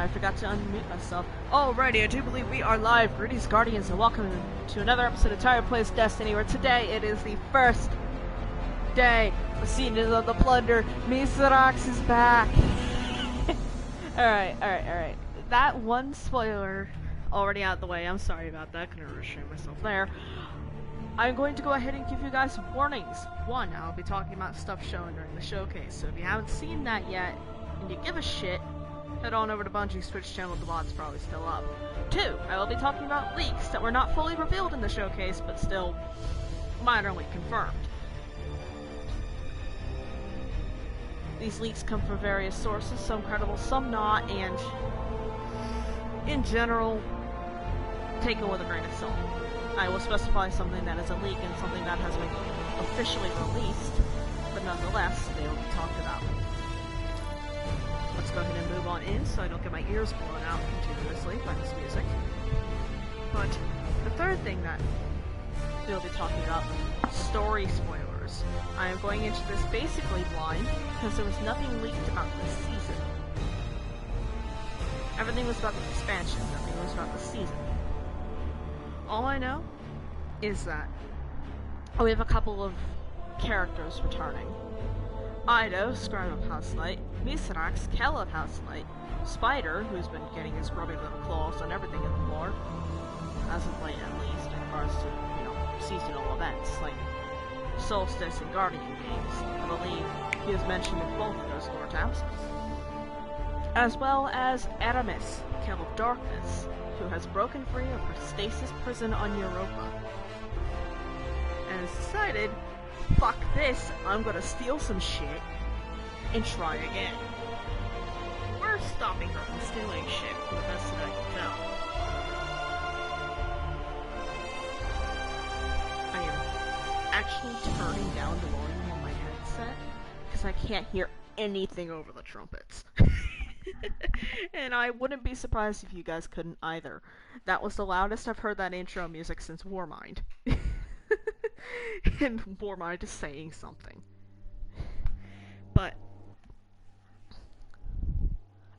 I forgot to unmute myself. Alrighty, I do believe we are live. Greetings, Guardians, and welcome to another episode of Tired Plays Destiny, where today it is the first day of season of the Plunder. MISRAAAAAAKS is back. Alright. That one spoiler already out the way. I'm sorry about that. Couldn't restrain myself there. I'm going to go ahead and give you guys warnings. One, I'll be talking about stuff shown during the showcase, so if you haven't seen that yet, and you give a shit, head on over to Bungie's Twitch channel, the bot's probably still up. Two, I will be talking about leaks that were not fully revealed in the showcase, but still minorly confirmed. These leaks come from various sources, some credible, some not, and in general, take it with a grain of salt. I will specify something that is a leak and something that has been officially released, but nonetheless, they will be talked about. Let's go ahead and move on in so I don't get my ears blown out continuously by this music. But the third thing that we'll be talking about, story spoilers. I am going into this basically blind because there was nothing leaked about this season. Everything was about the expansion, nothing was about the season. All I know is that we have a couple of characters returning. Ido, Scribe of House Light, MISRAAAAAAKS, Kel of House Light, Spider, who's been getting his grubby little claws on everything in the lore, as of late at least, in regards to, seasonal events, like Solstice and Guardian games. I believe he was mentioned in both of those lore tabs. As well as Aramis, Kel of Darkness, who has broken free of her stasis prison on Europa, and has decided, fuck this, I'm gonna steal some shit and try again. We're stopping her from stealing shit, from the best that I can tell. I am actually turning down the volume on my headset, because I can't hear anything over the trumpets. And I wouldn't be surprised if you guys couldn't either. That was the loudest I've heard that intro music since Warmind. And Warmind is saying something. But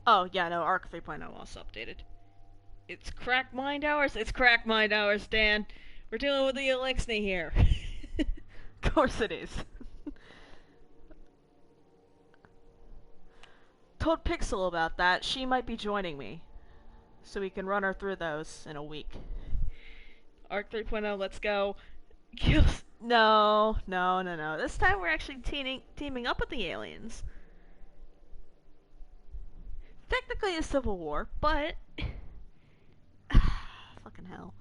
oh yeah, no, Arc 3.0 also updated. It's crack mind hours? It's crack mind hours, Dan. We're dealing with the Elixni here. Of course it is. Told Pixel about that. She might be joining me, so we can run her through those in a week. Arc 3.0, let's go. No. This time we're actually teaming up with the aliens. Technically a civil war, but fucking hell.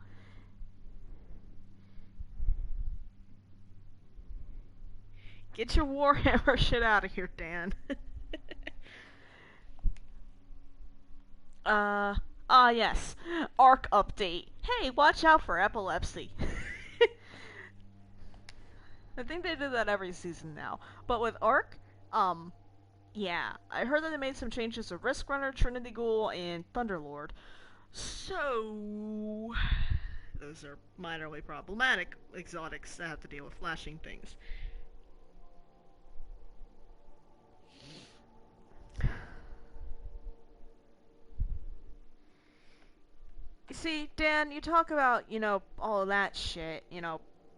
Get your Warhammer shit out of here, Dan. Yes. Arc update. Hey, watch out for epilepsy. I think they do that every season now. But with Arc, yeah. I heard that they made some changes to Risk Runner, Trinity Ghoul, and Thunderlord. So those are minorly problematic exotics that have to deal with flashing things. See, Dan, you talk about, all of that shit,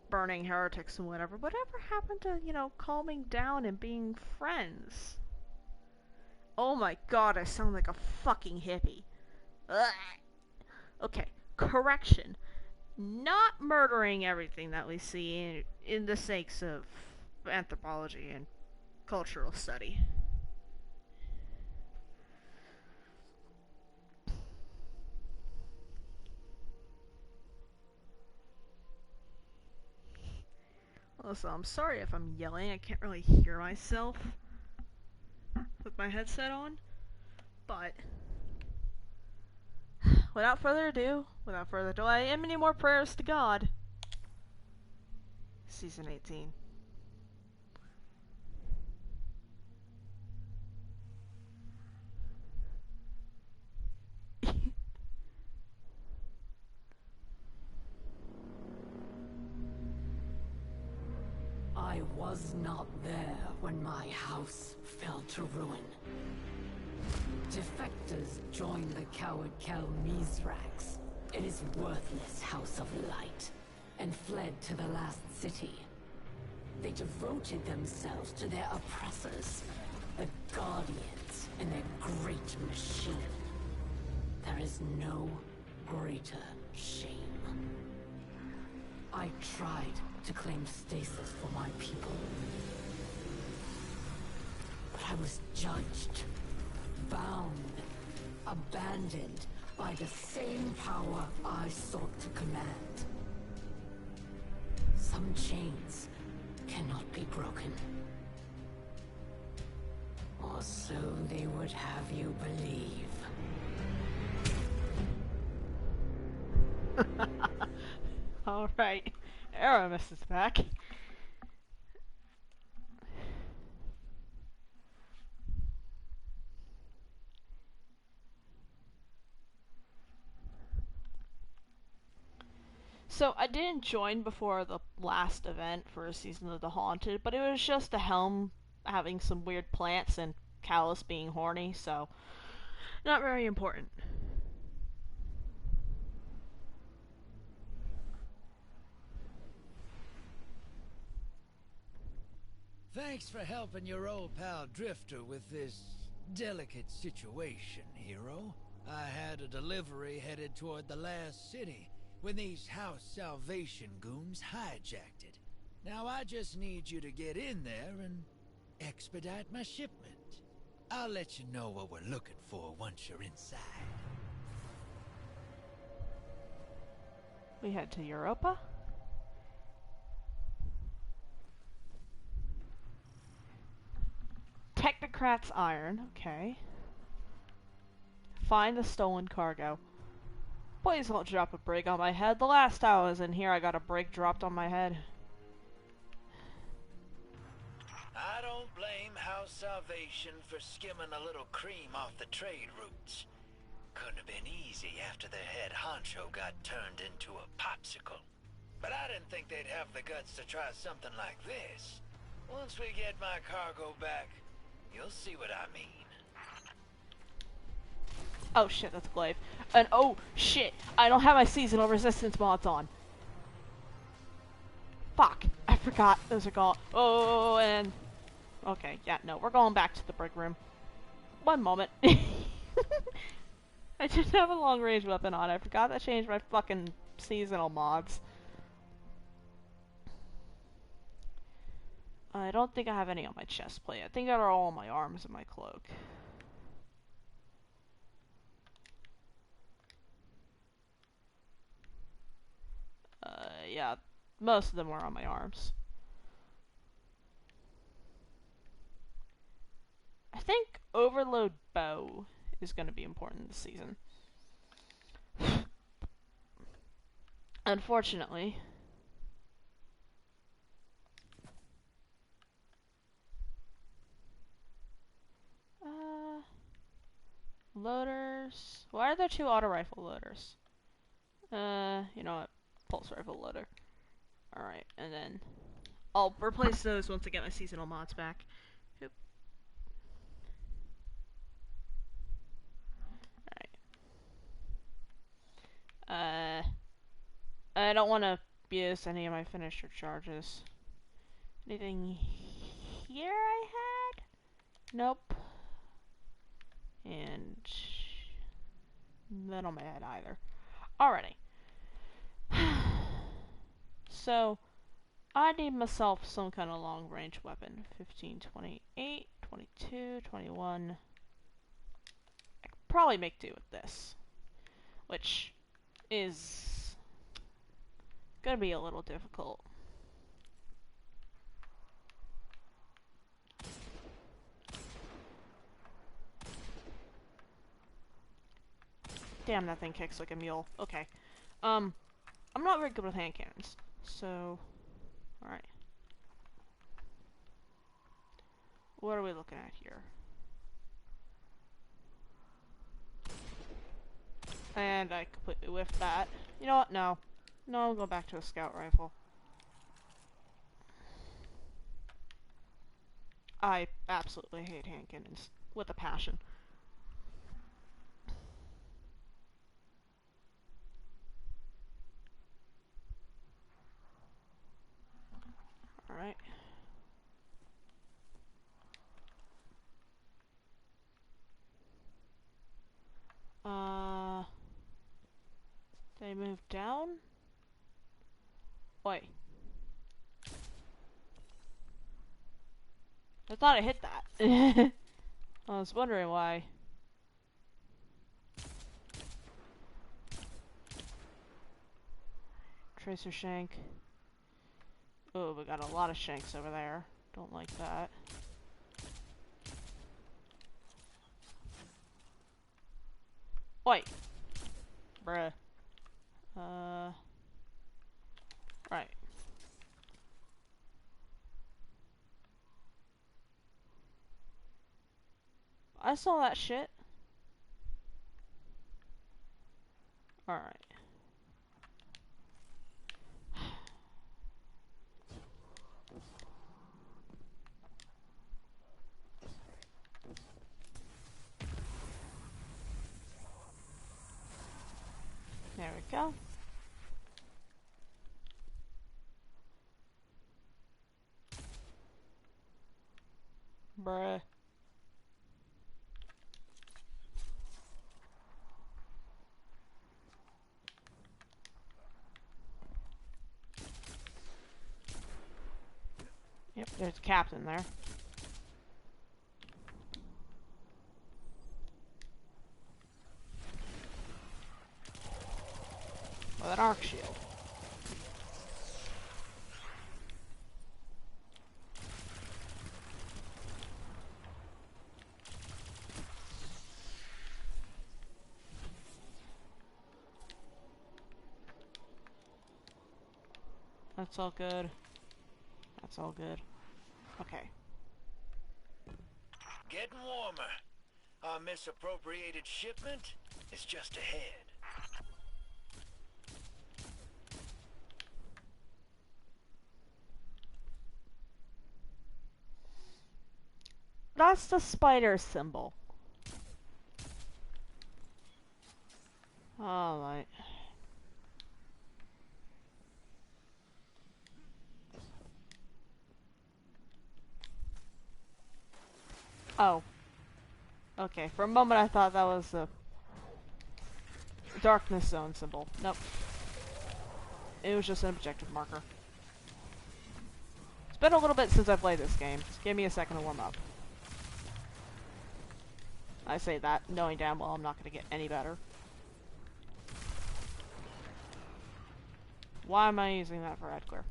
burning heretics and whatever. Whatever happened to, calming down and being friends? Oh my god, I sound like a fucking hippie. Ugh. Okay, correction. Not murdering everything that we see in the sakes of anthropology and cultural study. Also, I'm sorry if I'm yelling, I can't really hear myself with my headset on, but without further ado, without further delay, and many more prayers to God, Season 18. I was not there when my house fell to ruin. Defectors join the coward Kel MISRAAAAAKS. It is worthless House of Light, and fled to the last city. They devoted themselves to their oppressors, the Guardians, and their great machine. There is no greater shame. I tried to claim stasis for my people, but I was judged, bound, abandoned by the same power I sought to command. Some chains cannot be broken. Or so they would have you believe. Alright. Aramis is back. So, I didn't join before the last event for a Season of the Haunted, but it was just the Helm having some weird plants and Callus being horny, so not very important. Thanks for helping your old pal Drifter with this delicate situation, hero. I had a delivery headed toward the last city when these House Salvation goons hijacked it. Now I just need you to get in there and expedite my shipment. I'll let you know what we're looking for once you're inside. We head to Europa? Technocrat's Iron, okay. Find the stolen cargo. Please don't drop a brig on my head. The last time I was in here, I got a brig dropped on my head. I don't blame House Salvation for skimming a little cream off the trade routes. Couldn't have been easy after their head honcho got turned into a popsicle. But I didn't think they'd have the guts to try something like this. Once we get my cargo back, you'll see what I mean. Oh shit, that's Glaive. And oh shit, I don't have my seasonal resistance mods on. Fuck, I forgot those are gone. Oh, and... Okay, yeah, no, we're going back to the brig room. One moment. I just have a long range weapon on. I forgot to change my fucking seasonal mods. I don't think I have any on my chest plate. I think they're all on my arms and my cloak. Yeah, most of them were on my arms. I think Overload Bow is going to be important this season. Unfortunately. Loaders. Why are there two auto rifle loaders? You know what? Pulse rifle loader. Alright, and then I'll replace those once I get my seasonal mods back. Oop. Alright. I don't want to use any of my finisher charges. Anything here I had? Nope. And none on my head either. Alrighty. So, I need myself some kind of long range weapon. 15, 28, 22, 21. I could probably make do with this. Which is gonna be a little difficult. Damn, that thing kicks like a mule. Okay. I'm not very good with hand cannons. So, alright. What are we looking at here? And I completely whiffed that. You know what? No. No, I'll go back to a scout rifle. I absolutely hate hand cannons. With a passion. Did I move down? Wait. I thought I hit that. I was wondering why. Tracer shank. Oh, we got a lot of shanks over there. Don't like that. Wait. Bruh. Right. I saw that shit. Alright. There we go. Bruh. Yep, there's a captain there. With an arc shield. That's all good. That's all good. Okay. Getting warmer. Our misappropriated shipment is just ahead. That's the spider symbol. Alright. Oh. Okay, for a moment I thought that was the darkness zone symbol. Nope. It was just an objective marker. It's been a little bit since I played this game. Just give me a second to warm up. I say that, knowing damn well I'm not going to get any better. Why am I using that for head clear?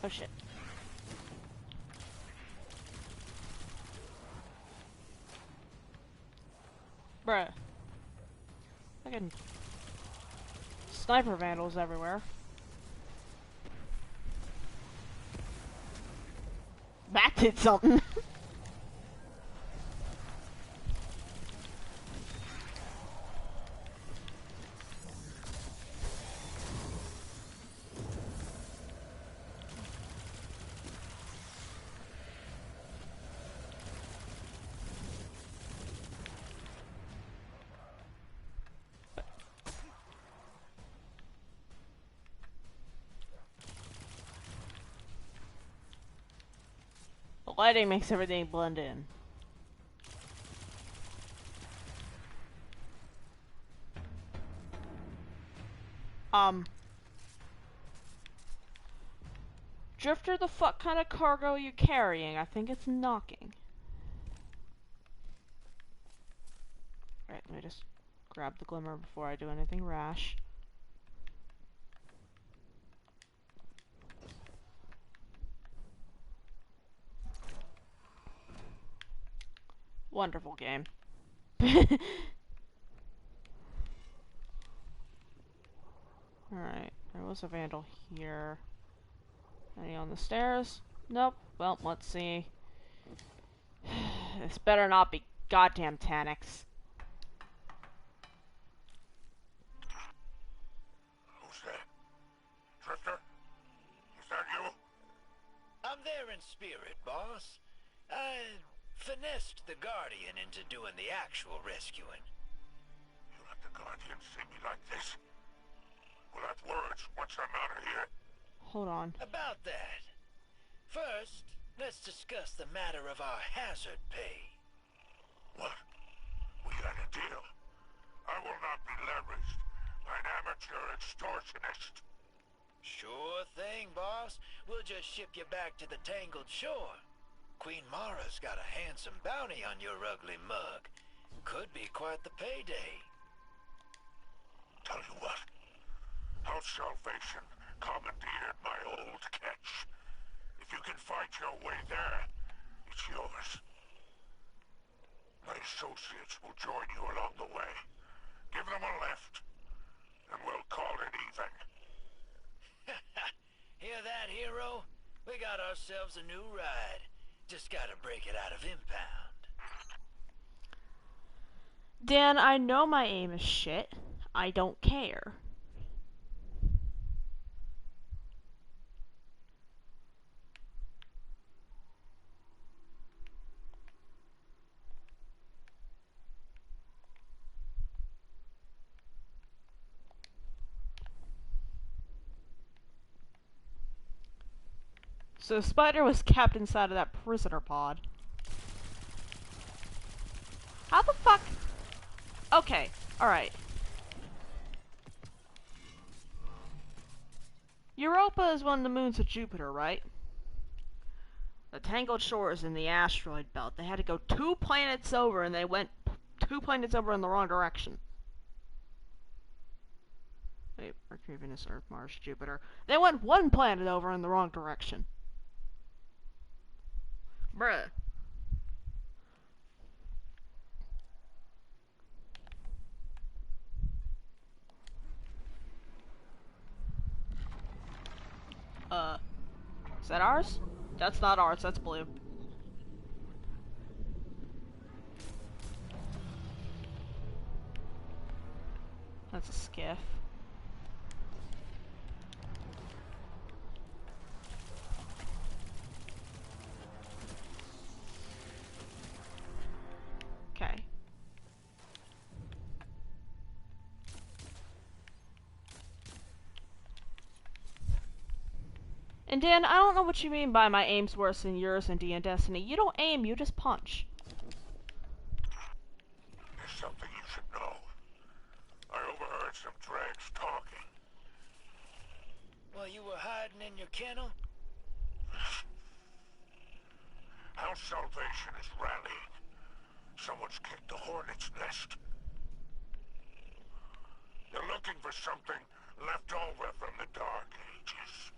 Oh shit. Bruh. Fucking sniper vandals everywhere. That did something. The lighting makes everything blend in. Drifter, the fuck kind of cargo are you carrying? I think it's knocking. Alright, let me just grab the glimmer before I do anything rash. Wonderful game. Alright, there was a vandal here. Any on the stairs? Nope. Well, let's see. This better not be goddamn Tanix. Who's that? Drifter? Is that you? I'm there in spirit, boss. I finessed the Guardian into doing the actual rescuing. Guardians see me like this, we'll have words once I'm out of here. Hold on. About that. First, let's discuss the matter of our hazard pay. What? We got a deal. I will not be leveraged by an amateur extortionist. Sure thing, boss. We'll just ship you back to the Tangled Shore. Queen Mara's got a handsome bounty on your ugly mug. Could be quite the payday. Tell you what, House Salvation commandeered my old catch. If you can fight your way there, it's yours. My associates will join you along the way. Give them a lift, and we'll call it even. Hear that, hero? We got ourselves a new ride. Just gotta break it out of impound. Dan, I know my aim is shit. I don't care. So Spider was kept inside of that prisoner pod. How the fuck? Okay, alright. Europa is one of the moons of Jupiter, right? The Tangled Shore is in the asteroid belt. They had to go 2 planets over, and they went 2 planets over in the wrong direction. Wait, Mercury, Venus, Earth, Mars, Jupiter. They went 1 planet over in the wrong direction. Bruh. Is that ours? That's not ours, that's blue. That's a skiff. Okay. And Dan, I don't know what you mean by my aim's worse than yours in D&D Destiny. You don't aim, you just punch. There's something you should know. I overheard some dregs talking. While you were hiding in your kennel? House Salvation is rallying. Someone's kicked the hornet's nest. They're looking for something left over from the Dark Ages.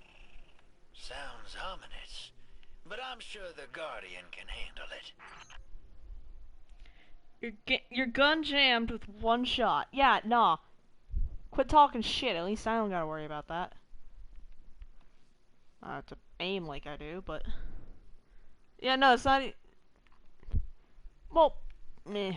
Sounds ominous. But I'm sure the Guardian can handle it. Your gun jammed with 1 shot. Yeah, nah. Quit talking shit. At least I don't gotta worry about that. I have to aim like I do, but... Yeah, no, it's not... Well... Meh.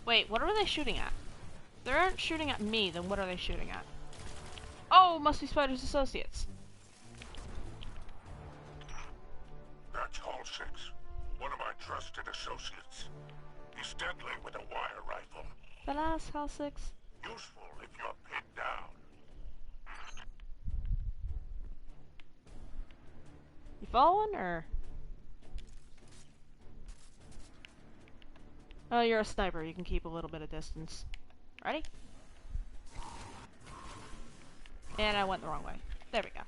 Wait, what are they shooting at? They aren't shooting at me, then what are they shooting at? Oh, must be Spider's associates. That's Hall 6, one of my trusted associates. He's deadly with a wire rifle. The last Hall 6. Useful if you're pinned down. You following, or? Oh, you're a sniper. You can keep a little bit of distance. Ready? And I went the wrong way. There we go.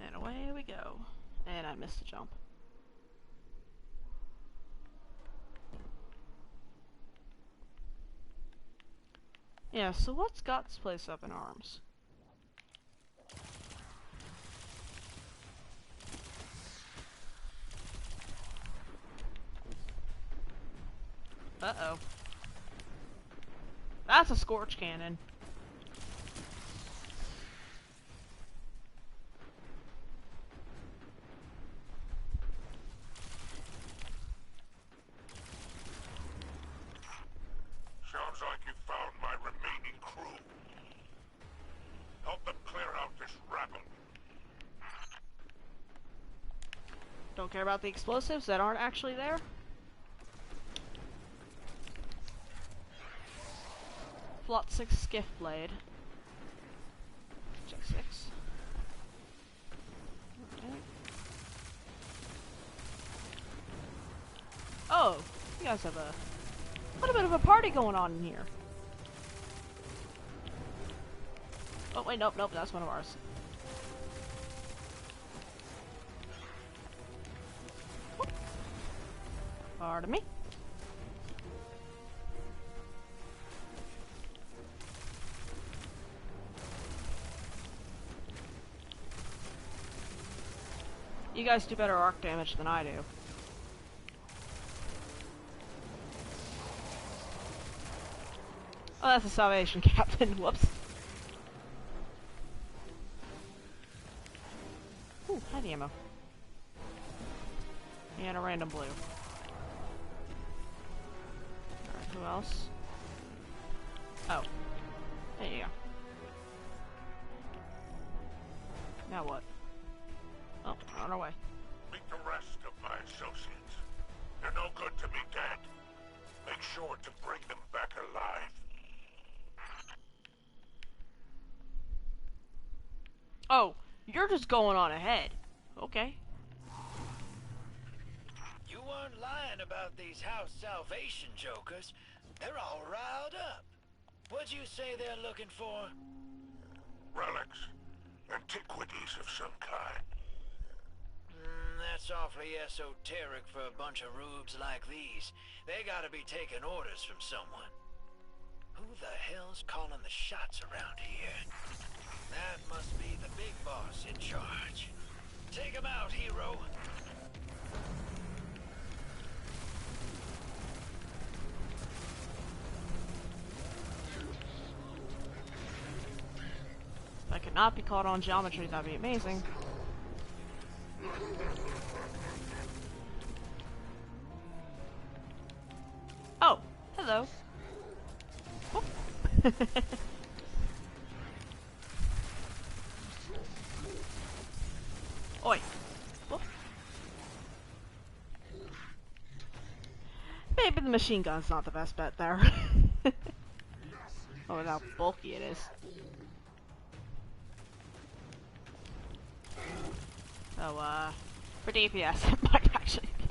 And away we go. And I missed a jump. Yeah, so what's got this place up in arms? Uh-oh. That's a scorch cannon. Sounds like you found my remaining crew. Help them clear out this rabble. Don't care about the explosives that aren't actually there. Flot 6 skiff blade. Check 6. Okay. Oh, you guys have a little bit of a party going on in here. Oh wait, nope, that's one of ours. Pardon me. You guys do better arc damage than I do. Oh, that's a salvation captain. Whoops. Ooh, heavy ammo. And a random blue. Alright, who else? Oh. There you go. Now what? Oh, on our way. Meet the rest of my associates. They're no good to me dead. Make sure to bring them back alive. Oh, you're just going on ahead. Okay. You weren't lying about these house salvation jokers. They're all riled up. What'd you say they're looking for? Relics. Antiquities of some kind. That's awfully esoteric for a bunch of rubes like these. They gotta be taking orders from someone. Who the hell's calling the shots around here? That must be the big boss in charge. Take him out, hero. If I could not be caught on geometry, that'd be amazing. Oh, hello. Whoop. Oi. Whoop. Maybe the machine gun's not the best bet there. Oh, and how bulky it is. So, for DPS, it might actually be.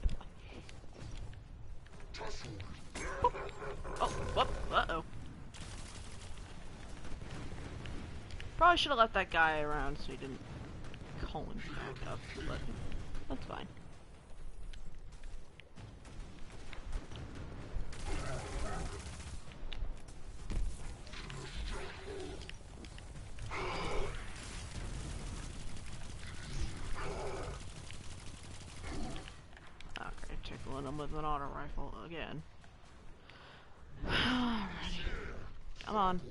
Oh, whoop, uh-oh. Probably should have left that guy around so he didn't call him back up, but that's fine. Okay, tickling him with an auto rifle again. Alrighty. Come on.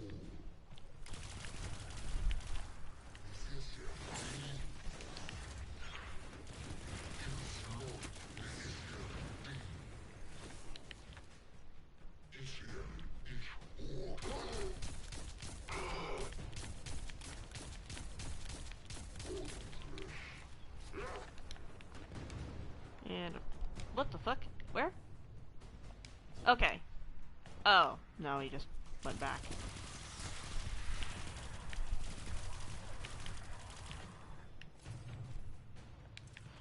And what the fuck? Where? Okay. Oh, no, he just went back.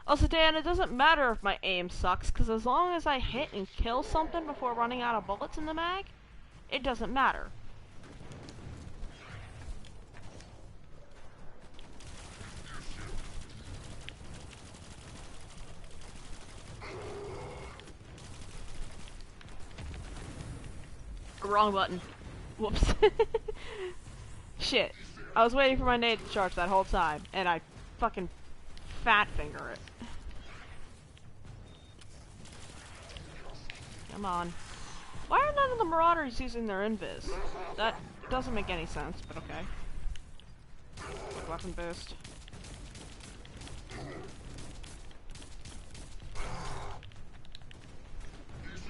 Also, Dan, it doesn't matter if my aim sucks, because as long as I hit and kill something before running out of bullets in the mag, it doesn't matter. Wrong button. Whoops. Shit. I was waiting for my nade to charge that whole time, and I fucking fat finger it. Come on. Why are none of the Marauders using their invis? That doesn't make any sense, but okay. Quick weapon boost.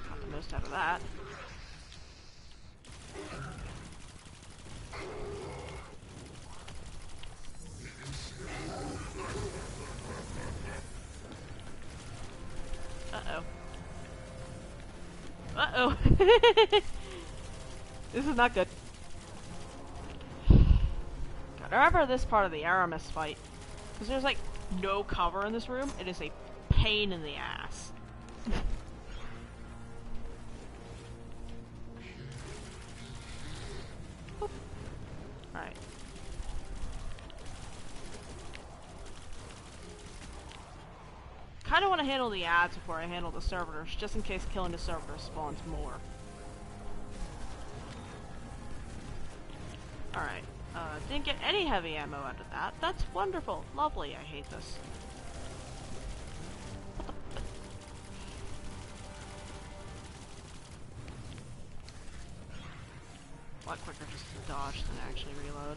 Got the most out of that. Uh-oh. Uh-oh. This is not good. God, I remember this part of the Aramis fight. Because there's like no cover in this room. It is a pain in the ass. Alright. Kinda want to handle the ads before I handle the servitors, just in case killing the servitors spawns more. Alright. Didn't get any heavy ammo out of that. That's wonderful. Lovely. I hate this. A lot quicker just to dodge than actually reload.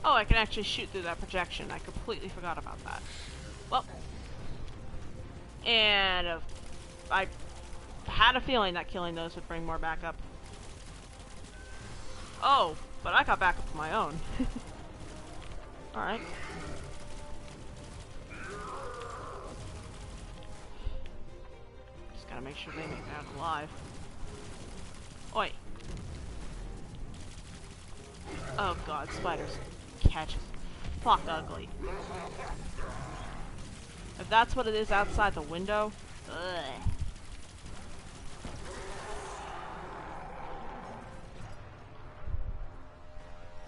Oh, I can actually shoot through that projection. I completely forgot about that. Well, and I had a feeling that killing those would bring more backup. Oh, but I got backup of my own. Alright. Just gotta make sure they make it out alive. Oi. Oh god, spiders. Catches. Fuck ugly. If that's what it is outside the window, ugh.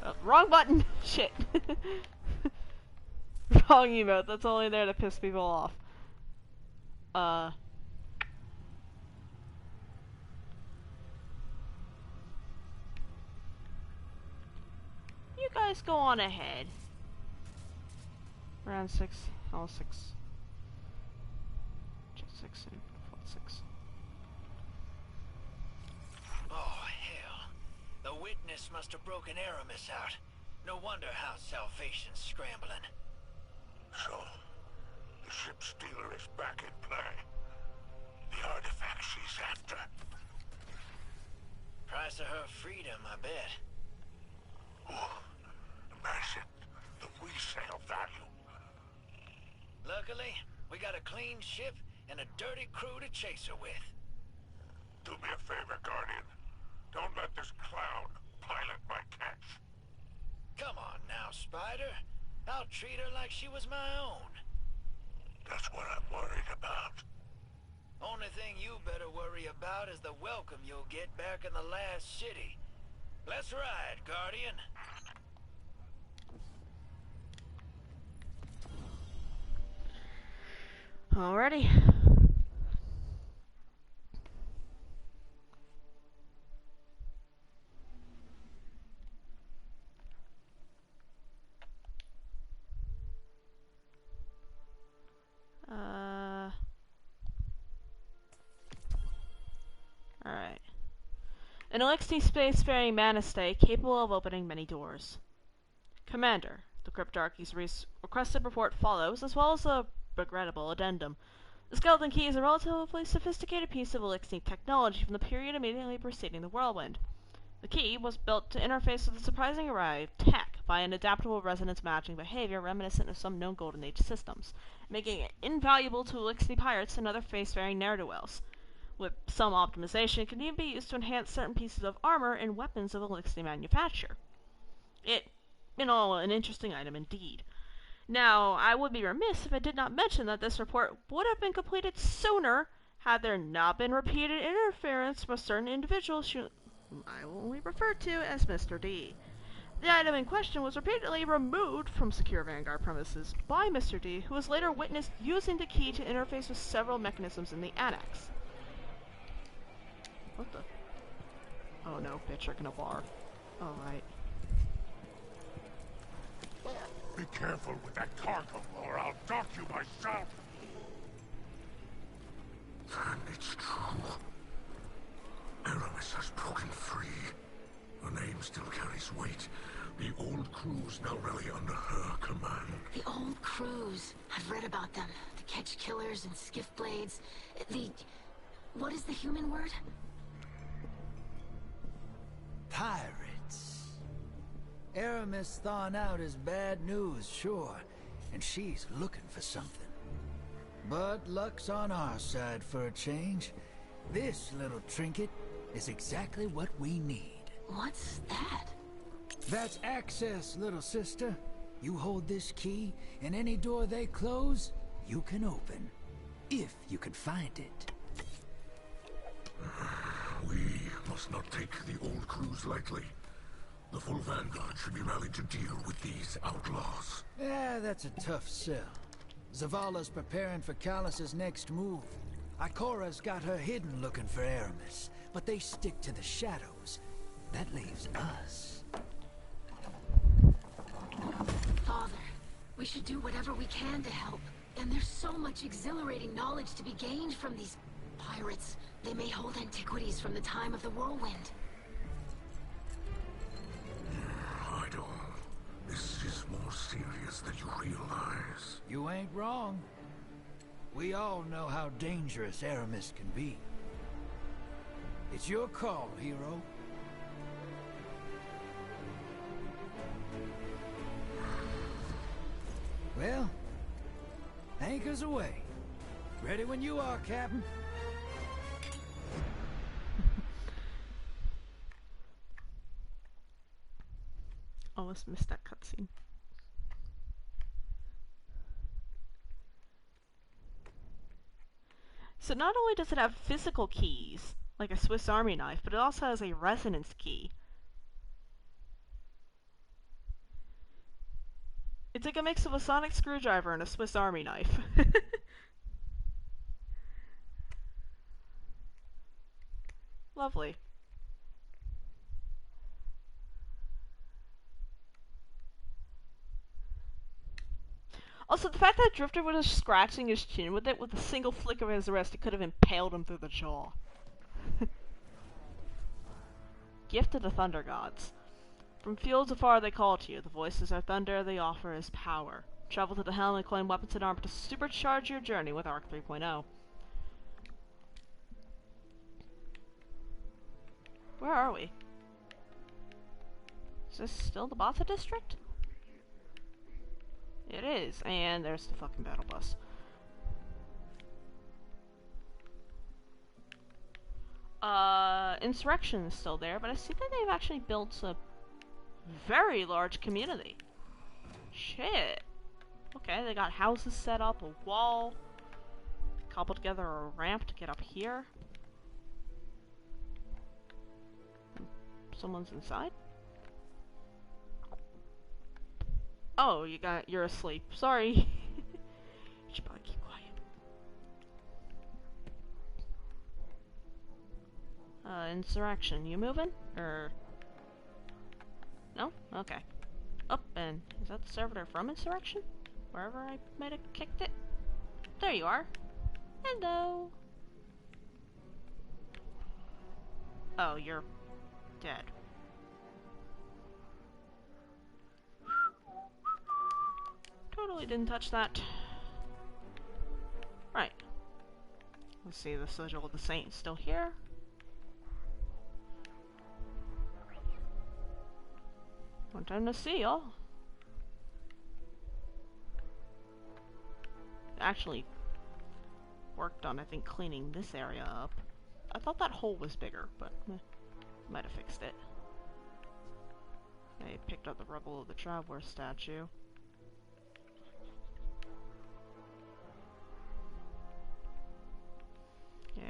Oh, wrong button! Shit. Wrong emote, that's only there to piss people off. You guys go on ahead. Round 6, L6. Jet 6 and foot 6. Oh, hell. The witness must have broken Aramis out. No wonder how Salvation's scrambling. So, the ship stealer is back in play. The artifact she's after. Price of her freedom, I bet. Oh, imagine the resale value. Luckily, we got a clean ship and a dirty crew to chase her with. Do me a favor, Guardian. Don't let this clown pilot my catch. Come on now, Spider. I'll treat her like she was my own. That's what I'm worried about. Only thing you better worry about is the welcome you'll get back in the last city. Let's ride, Guardian. Alrighty. Alright. An LXD spacefaring manistay capable of opening many doors. Commander, the Cryptarchy's requested report follows, as well as a regrettable addendum. The skeleton key is a relatively sophisticated piece of LXD technology from the period immediately preceding the Whirlwind. The key was built to interface with the surprising array of tech by an adaptable resonance matching behavior reminiscent of some known Golden Age systems, making it invaluable to LXD pirates and other spacefaring ne'er-do-wells. With some optimization, it can even be used to enhance certain pieces of armor and weapons of LXD manufacture. It, in all, an interesting item indeed. Now, I would be remiss if I did not mention that this report would have been completed sooner had there not been repeated interference from a certain individual whom I will only refer to as Mr. D. The item in question was repeatedly removed from secure Vanguard premises by Mr. D, who was later witnessed using the key to interface with several mechanisms in the annex. What the? Oh no, bitch, you're gonna bar. Alright. Be careful with that cargo, or I'll dock you myself. Then it's true. Aramis has broken free. Her name still carries weight. The old crews now rally under her command. The old crews. I've read about them. The catch killers and skiff blades. What is the human word? Pirates. Aramis thawing out is bad news, sure. And she's looking for something. But luck's on our side for a change. This little trinket is exactly what we need. What's that? That's access, little sister. You hold this key, and any door they close, you can open. If you can find it. We must not take the old crews lightly. The full Vanguard should be rallied to deal with these outlaws. Yeah, that's a tough sell. Zavala's preparing for Callus's next move. Ikora's got her hidden looking for Aramis, but they stick to the shadows. That leaves us. Father, we should do whatever we can to help. And there's so much exhilarating knowledge to be gained from these pirates. They may hold antiquities from the time of the whirlwind. I don't. This is more serious than you realize. You ain't wrong. We all know how dangerous Aramis can be. It's your call, hero. Well, anchors away. Ready when you are, Captain. Almost missed that cutscene. So not only does it have physical keys, like a Swiss Army knife, but it also has a resonance key. It's like a mix of a sonic screwdriver and a Swiss Army knife. Lovely. Also, the fact that Drifter was just scratching his chin with it, with a single flick of his wrist, it could have impaled him through the jaw. Gift of the Thunder Gods. From fields afar they call to you. The voices are thunder, the offer is power. Travel to the helm and claim weapons and armor to supercharge your journey with Arc 3.0. Where are we? Is this still the Botha district? It is, and there's the fucking battle bus. Insurrection is still there, but I see that they've actually built a very large community. Shit. Okay, they got houses set up, a wall, cobbled together a ramp to get up here. Someone's inside? Oh, you're asleep. Sorry. You should probably keep quiet. Insurrection, you moving? Or... No? Okay. Up, and is that the servitor from Insurrection? Wherever I might have kicked it? There you are. Hello. Oh, you're dead. Totally didn't touch that. Right. Let's see, the Sigil of the Saints still here. One time to see y'all. Actually worked on, I think, cleaning this area up. I thought that hole was bigger, but might have fixed it. They picked up the rubble of the Traveler statue.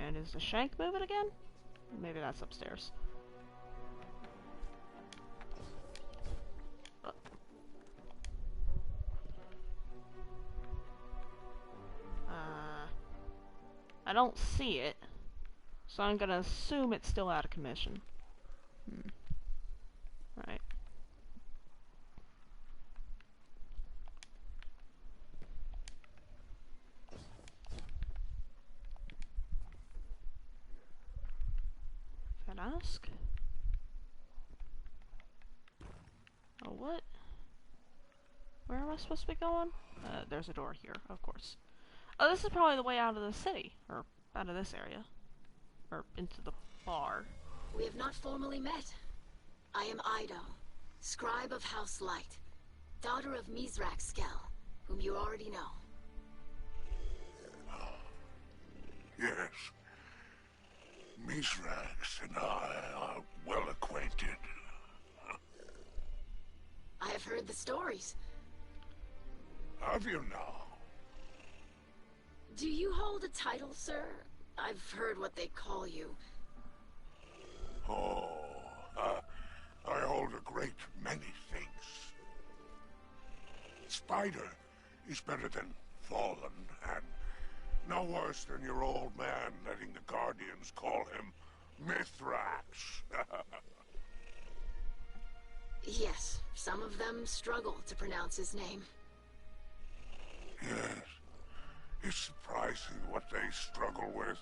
And is the shank moving again? Maybe that's upstairs. I don't see it, so I'm gonna assume it's still out of commission. Right. Can I ask? Oh, what? Where am I supposed to be going? There's a door here, of course. Oh, this is probably the way out of the city, or out of this area, or into the bar. We have not formally met. I am Ido, scribe of House Light, daughter of MISRAAAAAKS, whom you already know. Yes. MISRAAAAAKS and I are well acquainted. I have heard the stories. Have you now? Do you hold a title, sir? I've heard what they call you. Oh, I hold a great many things. Spider is better than Fallen, and no worse than your old man letting the Guardians call him MISRAAAAAKS. Yes, some of them struggle to pronounce his name. Yes, it's surprising what they struggle with.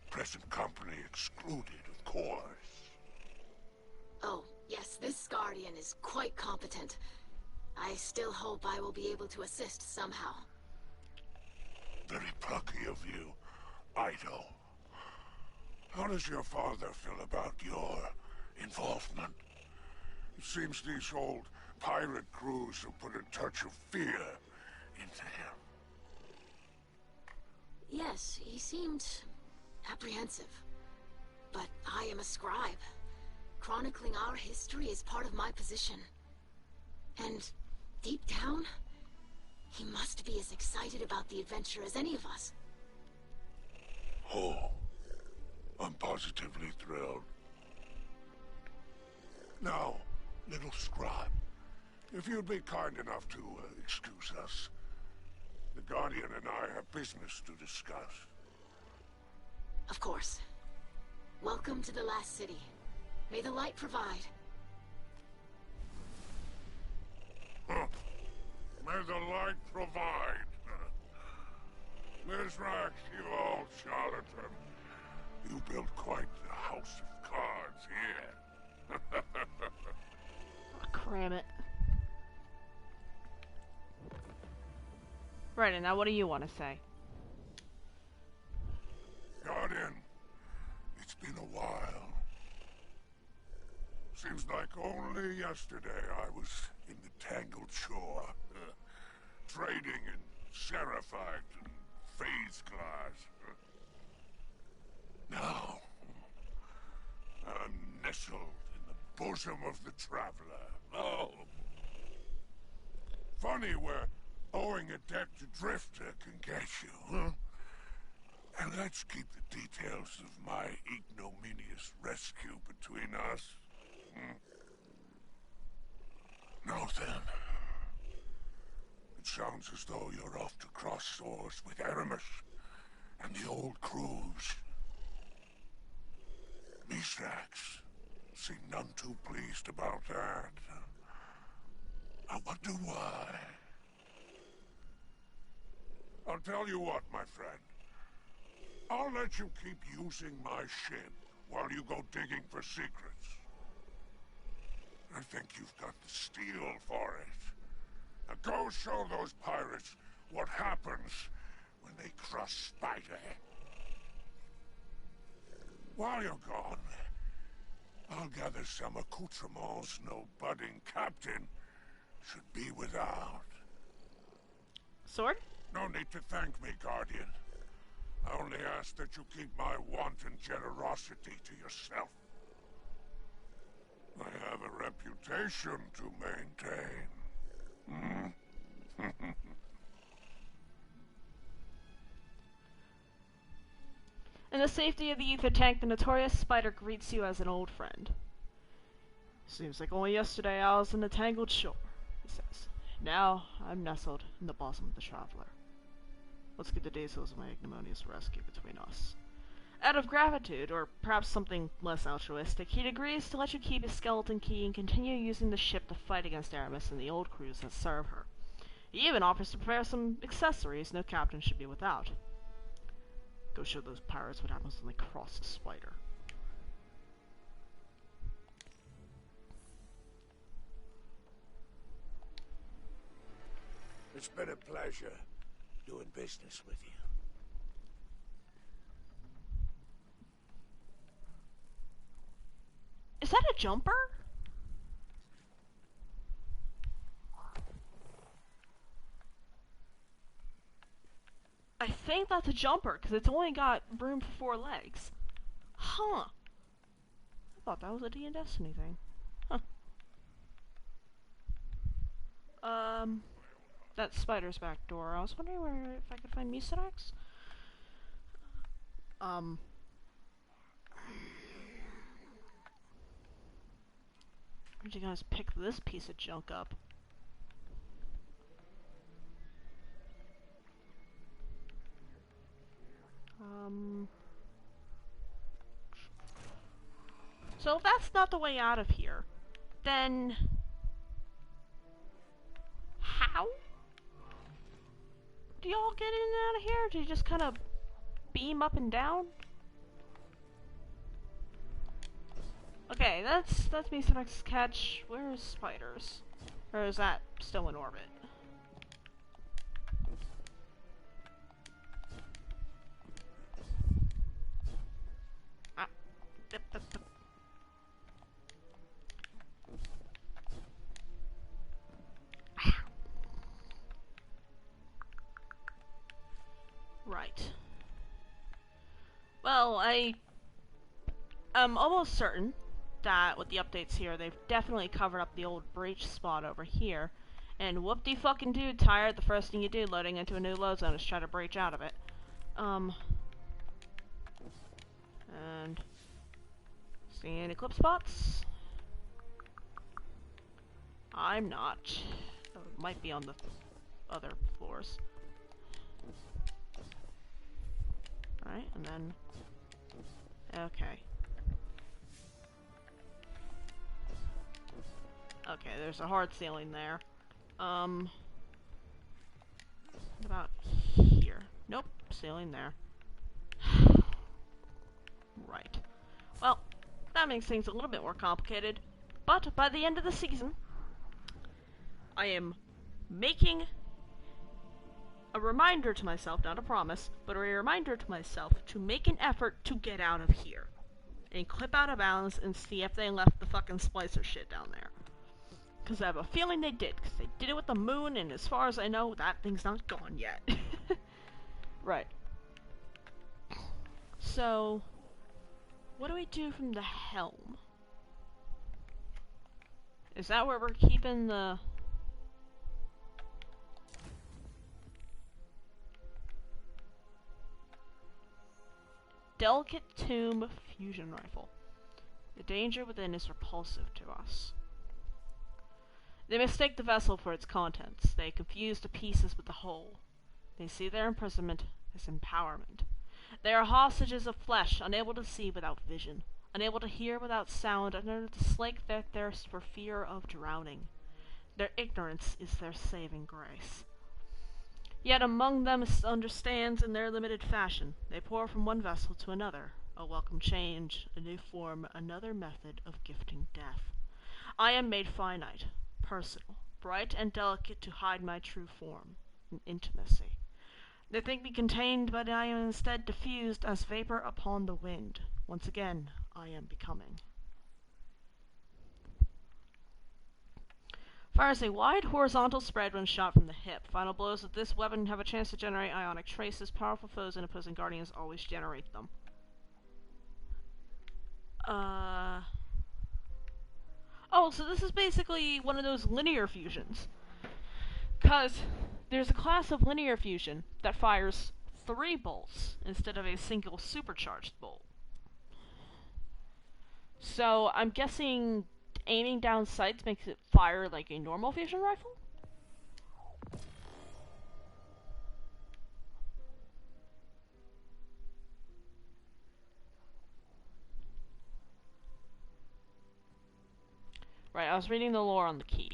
Present company excluded, of course. Oh, yes, this Guardian is quite competent. I still hope I will be able to assist somehow. Very plucky of you, Ido. How does your father feel about your involvement? It seems these old pirate crews have put a touch of fear into him. Yes, he seemed apprehensive. But I am a scribe. Chronicling our history is part of my position. And deep down, he must be as excited about the adventure as any of us. Oh, I'm positively thrilled. Now, little scribe, if you'd be kind enough to excuse us. The Guardian and I have business to discuss. Of course. Welcome to the last city. May the light provide. May the light provide. MISRAAAAAKS, you old charlatan. You built quite the house of cards here. Oh, cram it. Right, and now what do you want to say? Guardian, it's been a while. Seems like only yesterday I was in the Tangled Shore, trading in Seraphite and phase glass. Now, I'm nestled in the bosom of the Traveler. Oh. Funny where owing a debt to Drifter can get you, huh? And let's keep the details of my ignominious rescue between us. Now then. It sounds as though you're off to cross swords with Aramis and the old crews. MISRAAAAAKS seem none too pleased about that. I wonder why. I'll tell you what, my friend. I'll let you keep using my ship while you go digging for secrets. I think you've got the steel for it. Now go show those pirates what happens when they crush Spider. While you're gone, I'll gather some accoutrements no budding captain should be without. Sword? No need to thank me, Guardian. I only ask that you keep my wanton generosity to yourself. I have a reputation to maintain. In the safety of the ether tank, the notorious Spider greets you as an old friend. Seems like only yesterday I was in the Tangled Shore, he says. Now I'm nestled in the bosom of the Traveler. Let's keep the details of my ignominious rescue between us. Out of gratitude, or perhaps something less altruistic, he agrees to let you keep his skeleton key and continue using the ship to fight against Aramis and the old crews that serve her. He even offers to prepare some accessories no captain should be without. Go show those pirates what happens when they cross the spider. It's been a pleasure doing business with you. Is that a jumper? I think that's a jumper, because it's only got room for 4 legs. Huh. I thought that was a D and Destiny thing. Huh. That spider's back door. I was wondering if I could find MISRAAAAAKS. Where'd you guys pick this piece of junk up? So if that's not the way out of here, then how do y'all get in and out of here? Do you just kind of beam up and down? Okay, that's MISRAAAAAKS' catch. Where is spiders? Or is that still in orbit? Ah. Right. Well, I'm almost certain that with the updates here, they've definitely covered up the old breach spot over here. And whoop-de-fucking-do, tired, the first thing you do loading into a new load zone is try to breach out of it. And see any clip spots? I'm not. Oh, it might be on the other floors. Right, and then... Okay. Okay, there's a hard ceiling there. What about here? Nope, ceiling there. Right. Well, that makes things a little bit more complicated. But by the end of the season, I am making a reminder to myself, not a promise, but a reminder to myself to make an effort to get out of here. And clip out of bounds and see if they left the fucking splicer shit down there. Because I have a feeling they did, because they did it with the moon, and as far as I know, that thing's not gone yet. Right. So, what do we do from the helm? Is that where we're keeping the... Delicate Tomb Fusion Rifle. The danger within is repulsive to us. They mistake the vessel for its contents. They confuse the pieces with the whole. They see their imprisonment as empowerment. They are hostages of flesh, unable to see without vision, unable to hear without sound, unable to slake their thirst for fear of drowning. Their ignorance is their saving grace. Yet among them understands in their limited fashion. They pour from one vessel to another, a welcome change, a new form, another method of gifting death. I am made finite, personal, bright and delicate to hide my true form, in intimacy. They think me contained, but I am instead diffused as vapor upon the wind. Once again, I am becoming. Fires a wide horizontal spread when shot from the hip. Final blows of this weapon have a chance to generate ionic traces. Powerful foes and opposing guardians always generate them. Oh, so this is basically one of those linear fusions. Because there's a class of linear fusion that fires 3 bolts instead of a single supercharged bolt. So I'm guessing aiming down sights makes it fire like a normal fusion rifle? Right, I was reading the lore on the key.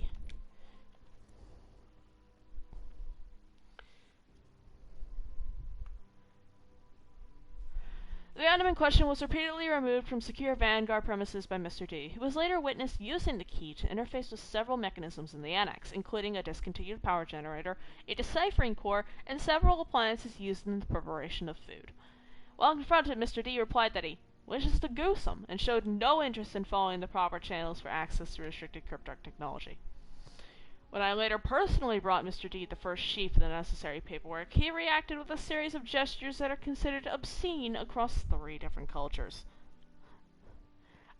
The item in question was repeatedly removed from secure Vanguard premises by Mr. D, who was later witnessed using the key to interface with several mechanisms in the annex, including a discontinued power generator, a deciphering core, and several appliances used in the preparation of food. While confronted, Mr. D replied that he wishes to goose them, and showed no interest in following the proper channels for access to restricted cryptographic technology. When I later personally brought Mr. D the first sheaf of the necessary paperwork, he reacted with a series of gestures that are considered obscene across 3 different cultures.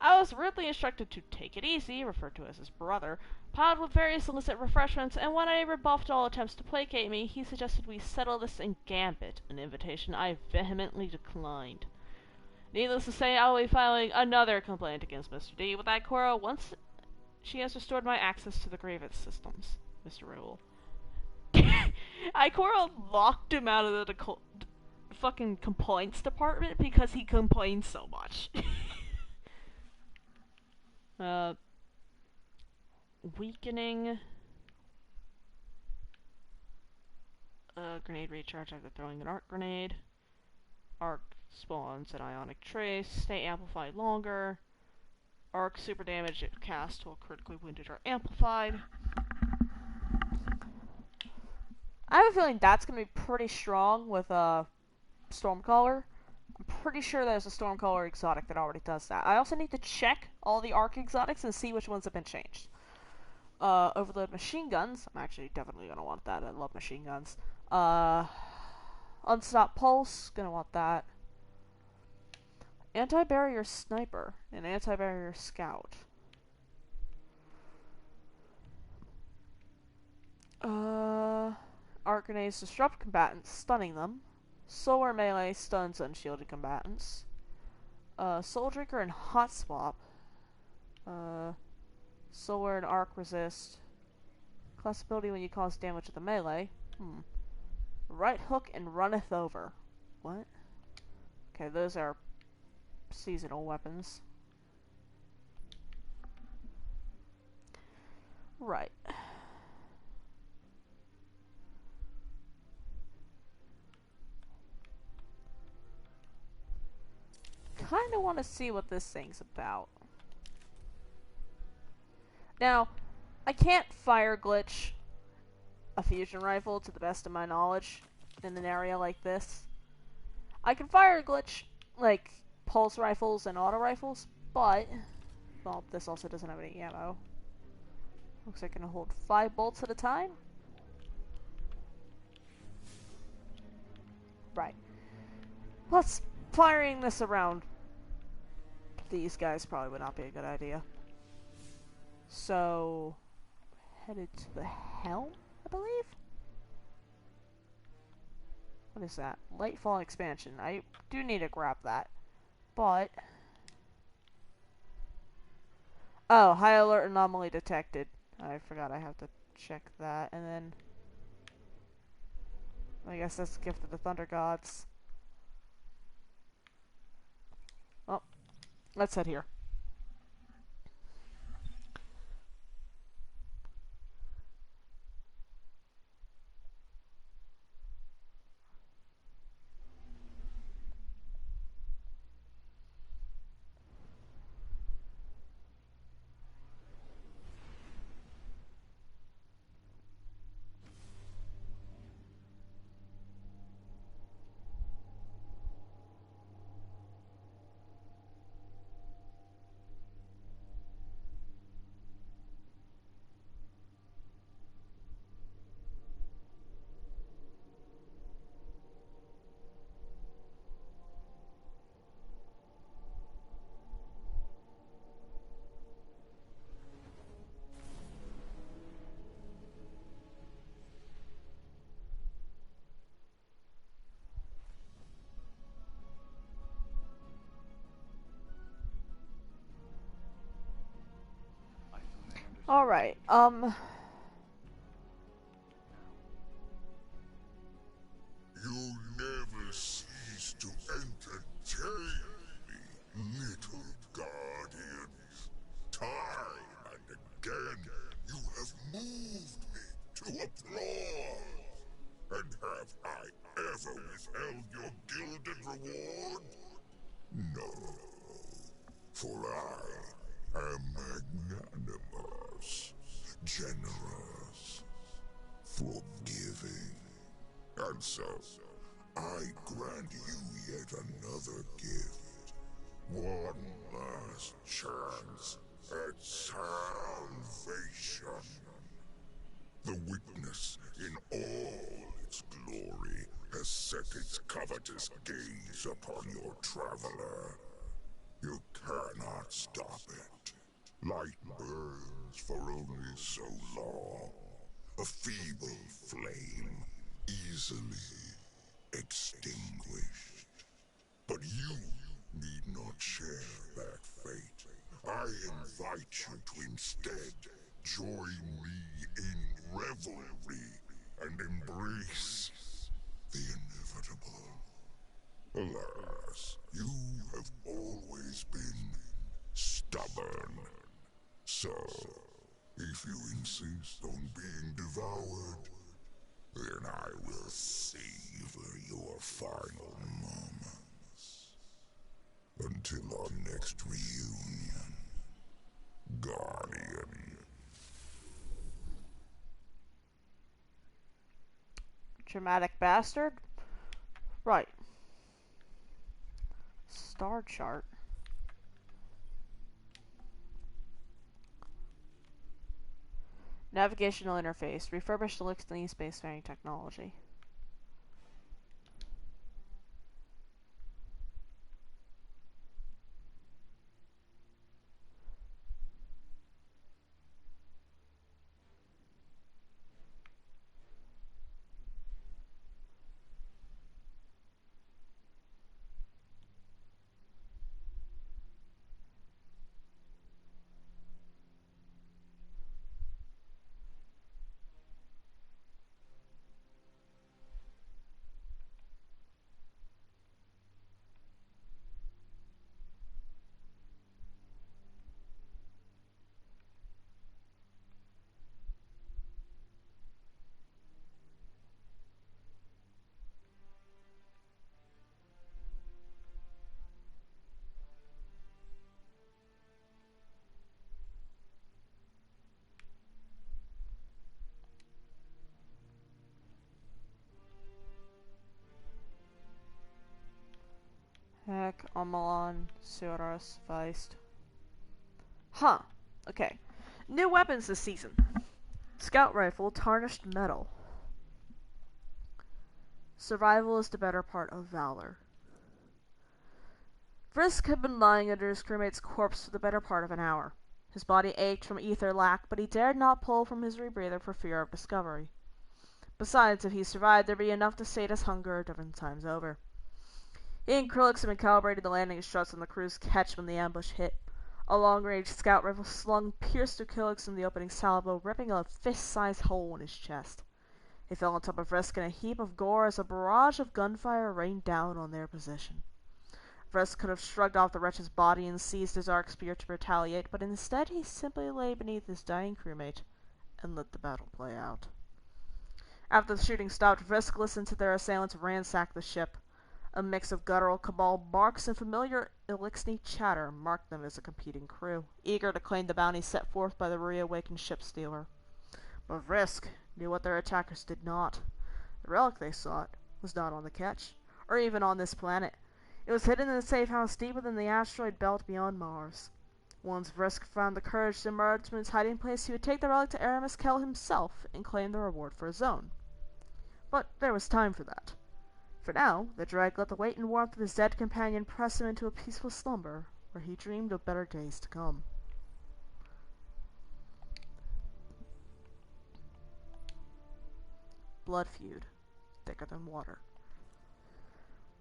I was rudely instructed to take it easy, referred to as his brother, piled with various illicit refreshments, and when I rebuffed all attempts to placate me, he suggested we settle this in gambit, an invitation I vehemently declined. Needless to say, I will be filing another complaint against Mr. D with Ikora once she has restored my access to the grievance systems, Mr. Raoul. Ikora locked him out of the fucking complaints department because he complains so much. Weakening. Grenade recharge after throwing an arc grenade. Arc spawns an ionic trace. Stay amplified longer. Arc super damage cast while critically wounded or amplified. I have a feeling that's going to be pretty strong with Stormcaller. I'm pretty sure there's a Stormcaller exotic that already does that. I also need to check all the Arc exotics and see which ones have been changed. Overload machine guns. I'm actually definitely going to want that. I love machine guns. Unstop pulse. Going to want that. Anti-barrier sniper and anti-barrier scout. Arc grenades disrupt combatants, stunning them. Solar melee stuns unshielded combatants. Soul drinker and hot swap. Solar and arc resist. Class ability when you cause damage to the melee. Right hook and runneth over. What? Okay, those are seasonal weapons. Right. Kinda want to see what this thing's about. Now, I can't fire glitch a fusion rifle to the best of my knowledge in an area like this. I can fire glitch, like, pulse rifles and auto rifles, but, well, this also doesn't have any ammo. Looks like I can hold 5 bolts at a time. Right. Plus, firing this around these guys probably would not be a good idea. So, headed to the helm, I believe? What is that? Lightfall expansion. I do need to grab that. But... oh, high alert anomaly detected. I forgot I have to check that. And then... I guess that's the gift of the Thunder Gods. Well, let's head here. Alright, You never cease to entertain me, little guardians. Time and generous, forgiving. And so, I grant you yet another gift. One last chance at salvation. The witness in all its glory has set its covetous gaze upon your traveler. You cannot stop it. Light burns for only so long. A feeble flame, easily extinguished. But you need not share that fate. I invite you to instead join me in revelry and embrace the inevitable. Alas, you have always been stubborn. So, if you insist on being devoured, then I will savor your final moments. Until our next reunion, Guardian. Dramatic bastard? Right. Star chart. Navigational interface. Refurbished Elixir spacefaring technology. Heck, Omelon, Suros, Feist. Huh. Okay. New weapons this season. Scout rifle, tarnished metal. Survival is the better part of valor. Vrisk had been lying under his crewmate's corpse for the better part of an hour. His body ached from ether lack, but he dared not pull from his rebreather for fear of discovery. Besides, if he survived, there'd be enough to sate his hunger a dozen times over. He and Krillix had been calibrating the landing struts on the crew's catch when the ambush hit. A long-range scout rifle slung pierced through Krillix in the opening salvo, ripping a fist-sized hole in his chest. He fell on top of Vrisk in a heap of gore as a barrage of gunfire rained down on their position. Vrisk could have shrugged off the wretch's body and seized his arc spear to retaliate, but instead he simply lay beneath his dying crewmate and let the battle play out. After the shooting stopped, Vrisk listened to their assailants ransack the ship. A mix of guttural cabal barks and familiar Elixir chatter marked them as a competing crew, eager to claim the bounty set forth by the reawakened ship stealer. But Vrisk knew what their attackers did not. The relic they sought was not on the Ketch, or even on this planet. It was hidden in a safe house deep within the asteroid belt beyond Mars. Once Vrisk found the courage to emerge from his hiding place, he would take the relic to Aramis Kell himself and claim the reward for his own. But there was time for that. For now, the Dreg let the weight and warmth of his dead companion press him into a peaceful slumber, where he dreamed of better days to come. Blood feud, thicker than water.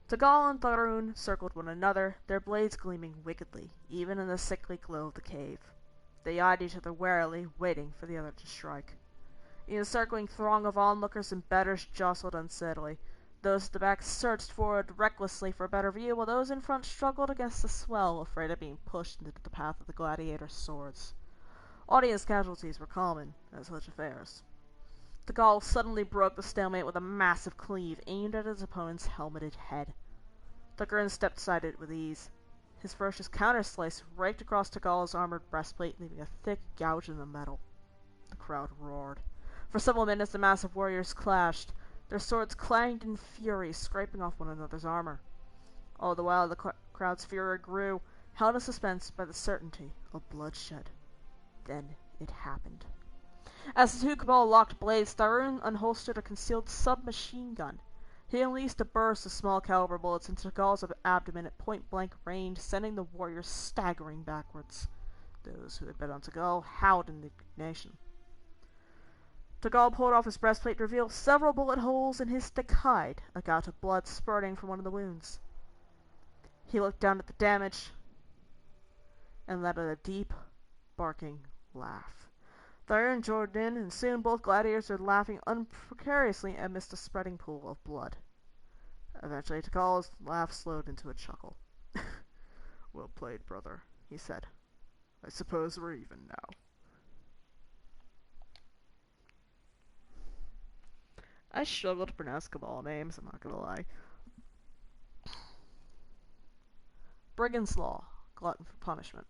Tagal and Tharun circled one another, their blades gleaming wickedly, even in the sickly glow of the cave. They eyed each other warily, waiting for the other to strike. The encircling throng of onlookers and betters jostled unsteadily. Those at the back surged forward recklessly for a better view, while those in front struggled against the swell, afraid of being pushed into the path of the gladiators' swords. Audience casualties were common at such affairs. Tagal suddenly broke the stalemate with a massive cleave aimed at his opponent's helmeted head. Tuckerin stepped aside it with ease. His ferocious counter-slice raked across Tagal's armored breastplate, leaving a thick gouge in the metal. The crowd roared. For several minutes the massive warriors clashed. Their swords clanged in fury, scraping off one another's armor. All the while the crowd's fury grew, held in suspense by the certainty of bloodshed. Then it happened. As the two Cabal locked blades, Tharoon unholstered a concealed submachine gun. He unleashed a burst of small-caliber bullets into Tagal's abdomen at point-blank range, sending the warriors staggering backwards. Those who had bet on Tagal howled in indignation. Tagal pulled off his breastplate to reveal several bullet holes in his thick hide, a gout of blood spurting from one of the wounds. He looked down at the damage and let out a deep, barking laugh. Tharoon joined in, and soon both gladiators were laughing unprecariously amidst a spreading pool of blood. Eventually, Tagal's laugh slowed into a chuckle. "Well played, brother," he said. "I suppose we're even now." I struggle to pronounce Cabal names, I'm not gonna lie. Brigand's Law, glutton for punishment.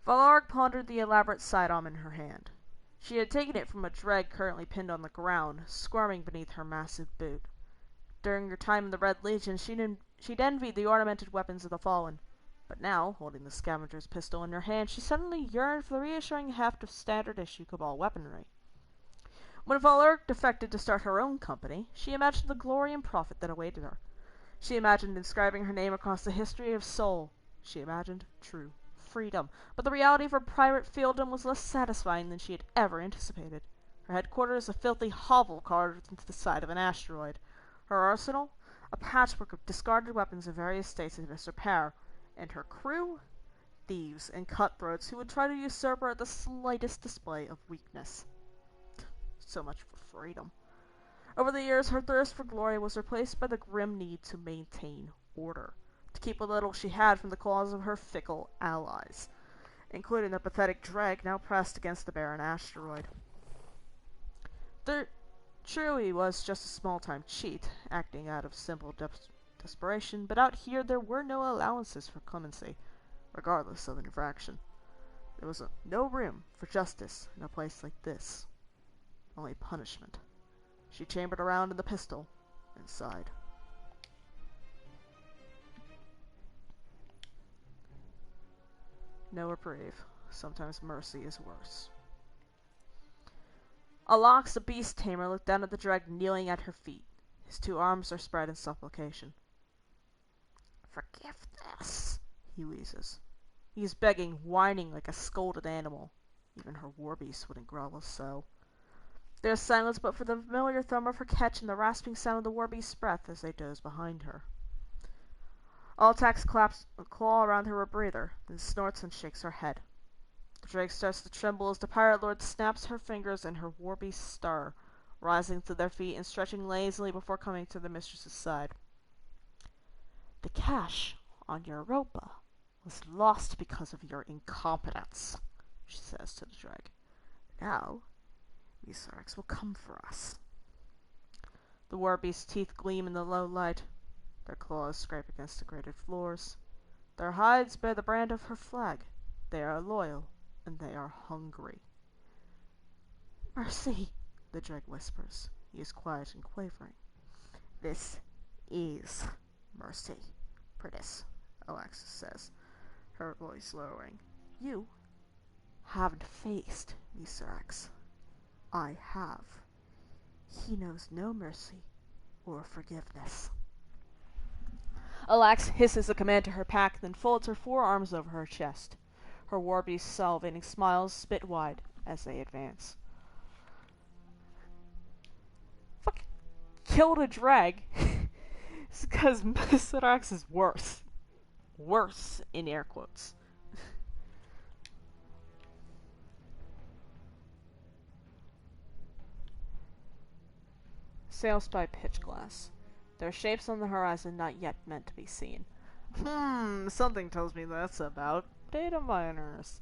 Valarg pondered the elaborate sidearm in her hand. She had taken it from a dreg currently pinned on the ground, squirming beneath her massive boot. During her time in the Red Legion, she'd envied the ornamented weapons of the fallen. But now, holding the scavenger's pistol in her hand, she suddenly yearned for the reassuring heft of standard-issue Cabal weaponry. When Valarg defected to start her own company, she imagined the glory and profit that awaited her. She imagined inscribing her name across the history of Sol. She imagined true freedom. But the reality of her pirate fiefdom was less satisfying than she had ever anticipated. Her headquarters, a filthy hovel carved into the side of an asteroid. Her arsenal, a patchwork of discarded weapons in various states of disrepair. And her crew, thieves and cutthroats who would try to usurp her at the slightest display of weakness. So much for freedom. Over the years, her thirst for glory was replaced by the grim need to maintain order, to keep what little she had from the claws of her fickle allies, including the pathetic dreg now pressed against the barren asteroid. True, he was just a small-time cheat, acting out of simple desperation, but out here there were no allowances for clemency, regardless of infraction. There was no room for justice in a place like this. Only punishment. She chambered around in the pistol and sighed. No reprieve. Sometimes mercy is worse. Alax, the beast tamer, looked down at the dreg kneeling at her feet. His two arms are spread in supplication. "Forgive this," he wheezes. He is begging, whining like a scolded animal. Even her warbeast wouldn't grovel so. There is silence but for the familiar thumb of her catch and the rasping sound of the warbeast's breath as they doze behind her. Altax claps a claw around her breather, then snorts and shakes her head. The drake starts to tremble as the pirate lord snaps her fingers and her warbeasts stir, rising to their feet and stretching lazily before coming to their mistress's side. "The cash on Europa was lost because of your incompetence," she says to the dreg. "Now, MISRAAAAAKS will come for us." The warbeast's teeth gleam in the low light. Their claws scrape against the grated floors. Their hides bear the brand of her flag. They are loyal, and they are hungry. "Mercy," the dreg whispers. He is quiet and quavering. "This is mercy, Pritis," Alexis says, her voice lowering. "You haven't faced MISRAAAAAKS. I have. He knows no mercy or forgiveness." Alax hisses a command to her pack, then folds her forearms over her chest. Her warbeast salivating smiles spit wide as they advance. Fucking killed a drag. It's because MISRAAAAAKS is worse. Worse, in air quotes. Sails spy pitch glass. There are shapes on the horizon not yet meant to be seen. Something tells me that's about data miners.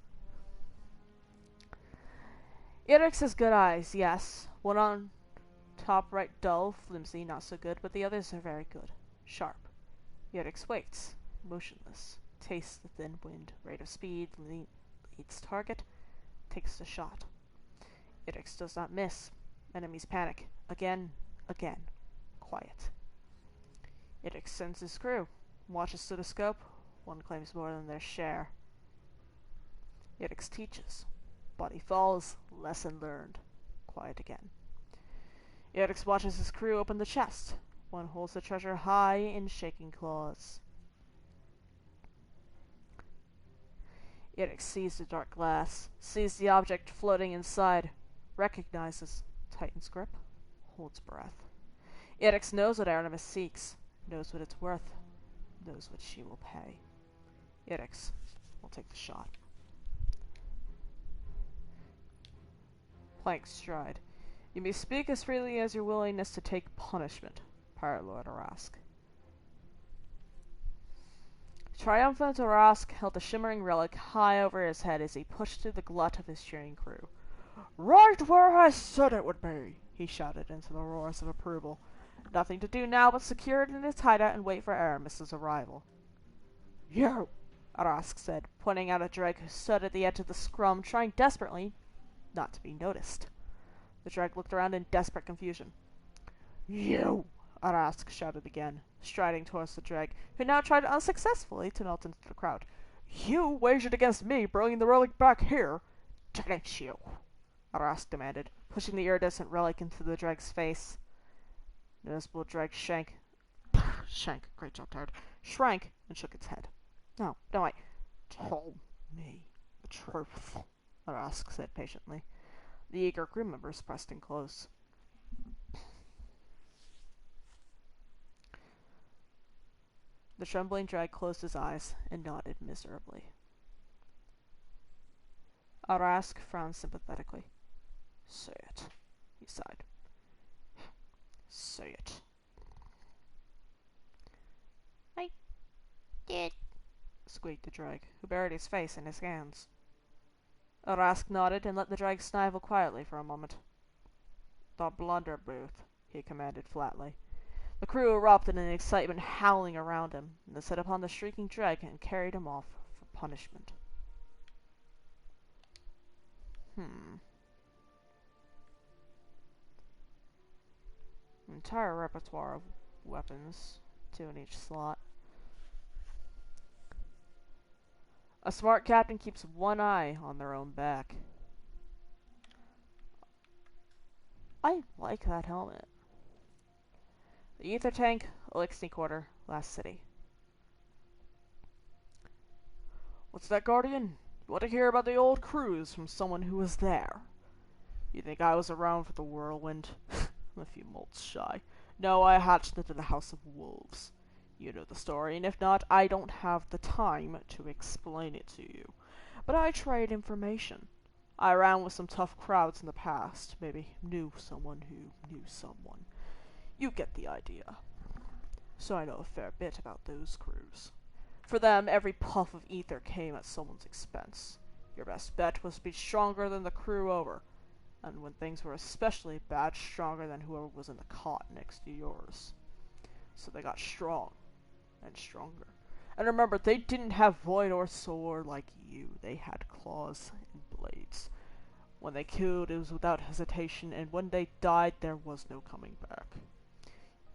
Irix has good eyes, yes. One on top right dull, flimsy, not so good, but the others are very good. Sharp. Irix waits, motionless, tastes the thin wind, rate of speed, leads target, takes the shot. Irix does not miss. Enemies panic. Again, again. Quiet. Irix sends his crew. Watches through the scope. One claims more than their share. Irix teaches. Body falls. Lesson learned. Quiet again. Irix watches his crew open the chest. One holds the treasure high in shaking claws. Irix sees the dark glass, sees the object floating inside, recognizes, tightens grip, holds breath. Irix knows what Artemis seeks, knows what it's worth, knows what she will pay. Irix will take the shot. Plank stride. You may speak as freely as your willingness to take punishment, Pirate Lord Arask. Triumphant Arask held the shimmering relic high over his head as he pushed through the glut of his cheering crew. Right where I said it would be, he shouted into the roars of approval. Nothing to do now but secure it in its hideout and wait for Aramis's arrival. You, Arask said, pointing out at Dreg who stood at the edge of the scrum, trying desperately not to be noticed. The Dreg looked around in desperate confusion. You, Arask shouted again, striding towards the Dreg, who now tried unsuccessfully to melt into the crowd. You wagered against me bringing the relic back here, didn't you? Arask demanded, pushing the iridescent relic into the Dreg's face. Noticeable Dreg shrank, great job, Tard, shrank and shook its head. No, I told me the truth, Arask said patiently. The eager crew members pressed in close. The trembling Dreg closed his eyes and nodded miserably. Arask frowned sympathetically. Say it, he sighed. Say it. I did, squeaked the Dreg, who buried his face in his hands. Arask nodded and let the Dreg snivel quietly for a moment. The Plunder booth, he commanded flatly. The crew erupted in excitement, howling around him, and they set upon the shrieking Dreg and carried him off for punishment. Entire repertoire of weapons, 2 in each slot. A smart captain keeps one eye on their own back. I like that helmet. The ether tank, Elixir Quarter, last city. What's that, Guardian? You want to hear about the old cruise from someone who was there? You think I was around for the whirlwind? I'm a few molts shy. No, I hatched into the House of Wolves. You know the story, and if not, I don't have the time to explain it to you. But I trade information. I ran with some tough crowds in the past. Maybe knew someone who knew someone. You get the idea. So I know a fair bit about those crews. For them, every puff of ether came at someone's expense. Your best bet was to be stronger than the crew over, and when things were especially bad, stronger than whoever was in the cot next to yours. So they got strong, and stronger. And remember, they didn't have void or sword like you. They had claws and blades. When they killed, it was without hesitation, and when they died, there was no coming back.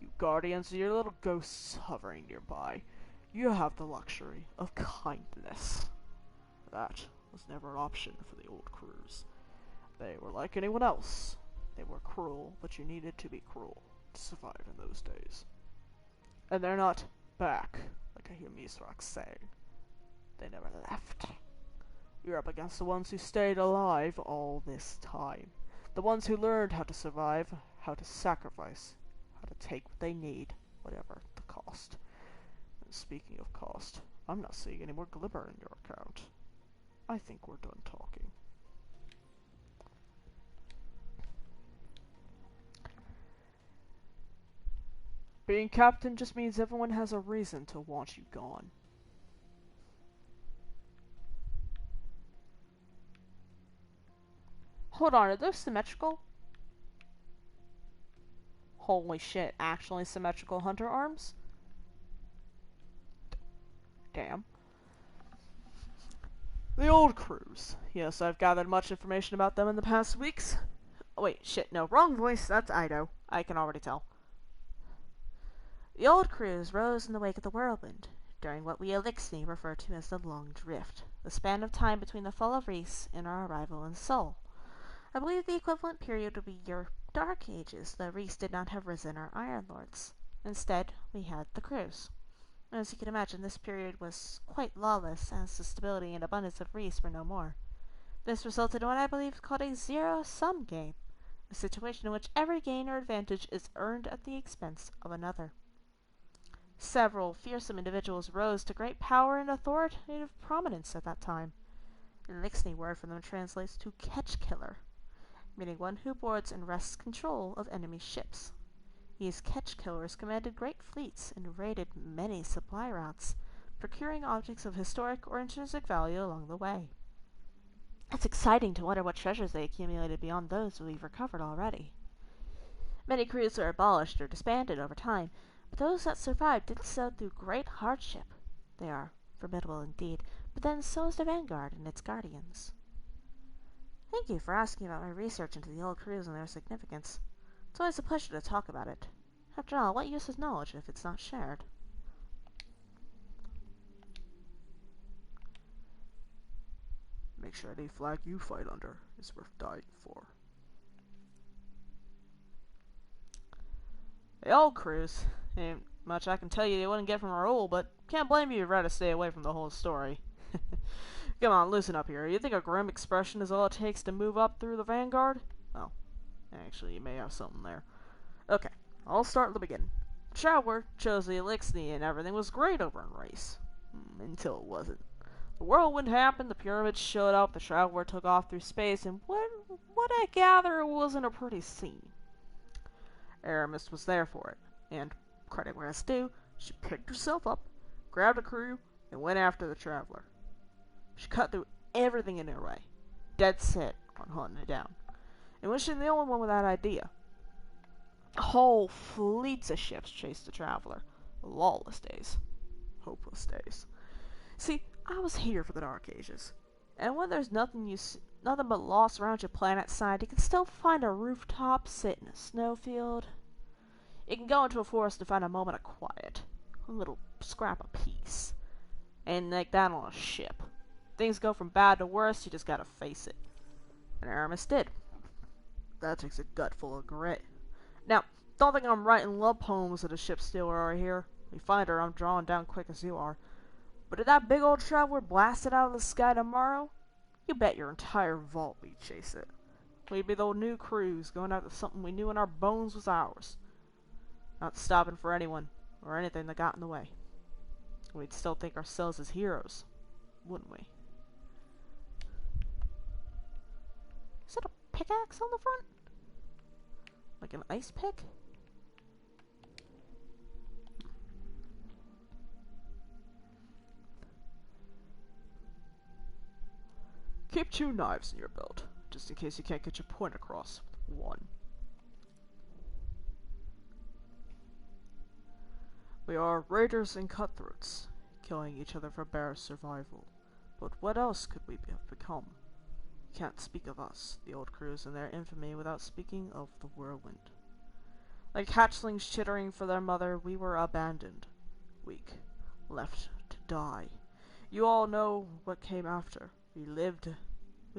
You Guardians are your little ghosts hovering nearby. You have the luxury of kindness. That was never an option for the old crews. They were like anyone else. They were cruel, but you needed to be cruel to survive in those days. And they're not back, like I hear MISRAAAAAKS saying. They never left. You're up against the ones who stayed alive all this time. The ones who learned how to survive, how to sacrifice, how to take what they need, whatever the cost. And speaking of cost, I'm not seeing any more glimmer in your account. I think we're done talking. Being captain just means everyone has a reason to want you gone. Hold on, are those symmetrical? Holy shit, actually symmetrical hunter arms? Damn. The old crews. Yes, I've gathered much information about them in the past weeks. Oh, wait, shit, no, wrong voice, that's Ido. I can already tell. The old crews rose in the wake of the whirlwind, during what we Elixni refer to as the Long Drift, the span of time between the fall of Reese and our arrival in Sol. I believe the equivalent period would be your Dark Ages, though Reese did not have risen our Iron Lords. Instead, we had the crews. As you can imagine, this period was quite lawless, as the stability and abundance of Reese were no more. This resulted in what I believe is called a zero-sum game, a situation in which every gain or advantage is earned at the expense of another. Several fearsome individuals rose to great power and authoritative prominence at that time. The Elixni word for them translates to catch killer, meaning one who boards and wrests control of enemy ships. These catch killers commanded great fleets and raided many supply routes, procuring objects of historic or intrinsic value along the way. It's exciting to wonder what treasures they accumulated beyond those we've recovered already. Many crews were abolished or disbanded over time, but those that survived did so through great hardship. They are formidable indeed, but then so is the Vanguard and its guardians. Thank you for asking about my research into the old crews and their significance. It's always a pleasure to talk about it. After all, what use is knowledge if it's not shared? Make sure any flag you fight under is worth dying for. The old crews. Ain't much I can tell you they wouldn't get from Raoul, but can't blame you if you'd rather stay away from the whole story. Come on, loosen up here. You think a grim expression is all it takes to move up through the Vanguard? Well, actually, you may have something there. Okay, I'll start at the beginning. Traveler chose the Elixni and everything was great over in Race. Until it wasn't. The whirlwind happened, the pyramids showed up, the Traveler took off through space, and what I gather wasn't a pretty scene. Aramis was there for it, and, credit where it's due, she picked herself up, grabbed a crew, and went after the Traveler. She cut through everything in her way, dead set on hunting it down. And was she the only one with that idea? Whole fleets of ships chased the Traveler. Lawless days. Hopeless days. See, I was here for the Dark Ages. And when there's nothing but loss around your planet side, you can still find a rooftop, sit in a snowfield. You can go into a forest to find a moment of quiet. A little scrap of peace. And like that on a ship. Things go from bad to worse, you just gotta face it. And Aramis did. That takes a gut full of grit. Now, don't think I'm writing love poems of the ship stealer right here. We find her, I'm drawing down quick as you are. But if that big old Traveler blasted out of the sky tomorrow, you bet your entire vault we'd chase it. We'd be the new crews, going after something we knew in our bones was ours. Not stopping for anyone, or anything that got in the way. We'd still think ourselves as heroes, wouldn't we? Is that a pickaxe on the front? Like an ice pick? Keep 2 knives in your belt, just in case you can't get your point across with 1. We are raiders and cutthroats, killing each other for bare survival. But what else could we have become? You can't speak of us, the old crews and their infamy, without speaking of the whirlwind. Like hatchlings chittering for their mother, we were abandoned, weak, left to die. You all know what came after. We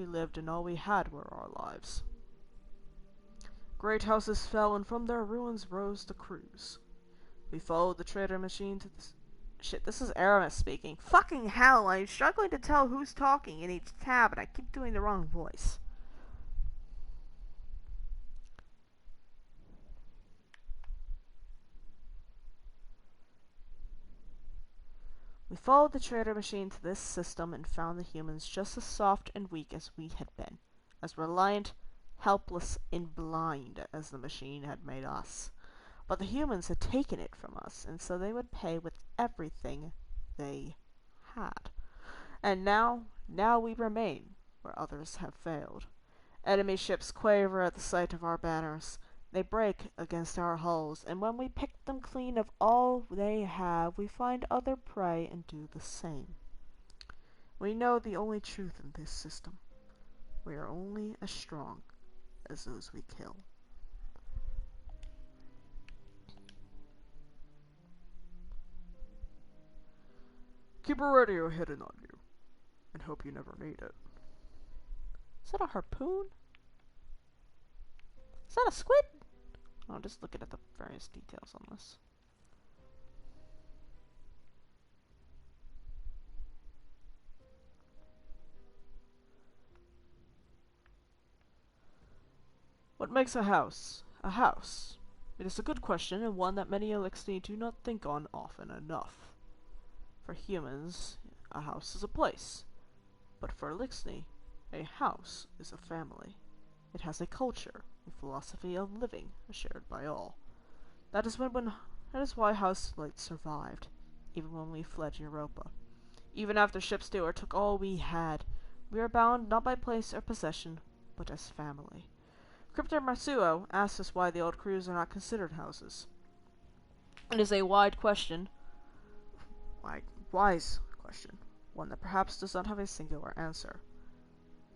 lived, and all we had were our lives. Great houses fell, and from their ruins rose the crews. We followed the trader machine to the... Shit, this is Aramis speaking. Fucking hell, I'm struggling to tell who's talking in each tab, and I keep doing the wrong voice. We followed the trader machine to this system and found the humans just as soft and weak as we had been, as reliant, helpless, and blind as the machine had made us. But the humans had taken it from us, and so they would pay with everything they had. And now we remain where others have failed. Enemy ships quaver at the sight of our banners. They break against our hulls, and when we pick them clean of all they have, we find other prey and do the same. We know the only truth in this system. We are only as strong as those we kill. Keep a radio hidden on you, and hope you never need it. Is that a harpoon? Is that a squid? Oh, just looking at the various details on this. What makes a house a house? It is a good question, and one that many Elixni do not think on often enough. For humans, a house is a place. But for Elixni, a house is a family. It has a culture, a philosophy of living shared by all. That is why House Light survived, even when we fled Europa. Even after Ship Steward took all we had, we are bound not by place or possession, but as family. Crypto Marsuo asks us why the old crews are not considered houses. It is a wide question, wise question, one that perhaps does not have a singular answer.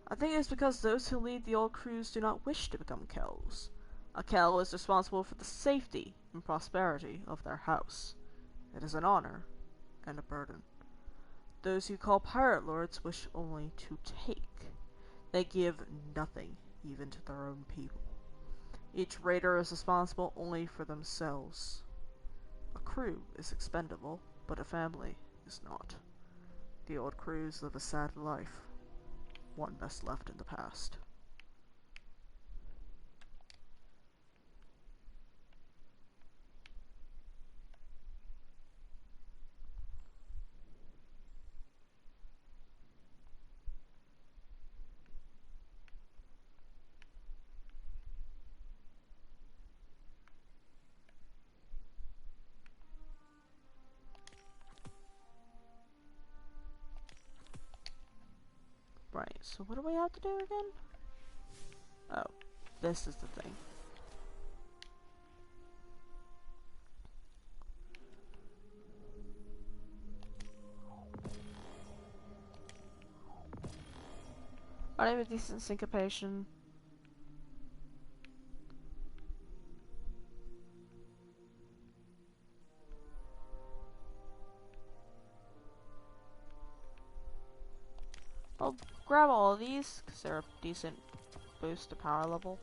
I think it is because those who lead the old crews do not wish to become Kells. A Kell is responsible for the safety and prosperity of their house. It is an honor and a burden. Those who call pirate lords wish only to take. They give nothing, even to their own people. Each raider is responsible only for themselves. A crew is expendable, but a family is not. The old crews live a sad life, one best left in the past. Right, so what do we have to do again? Oh, this is the thing. I have a decent syncopation. I'll grab all of these, because they're a decent boost to power level.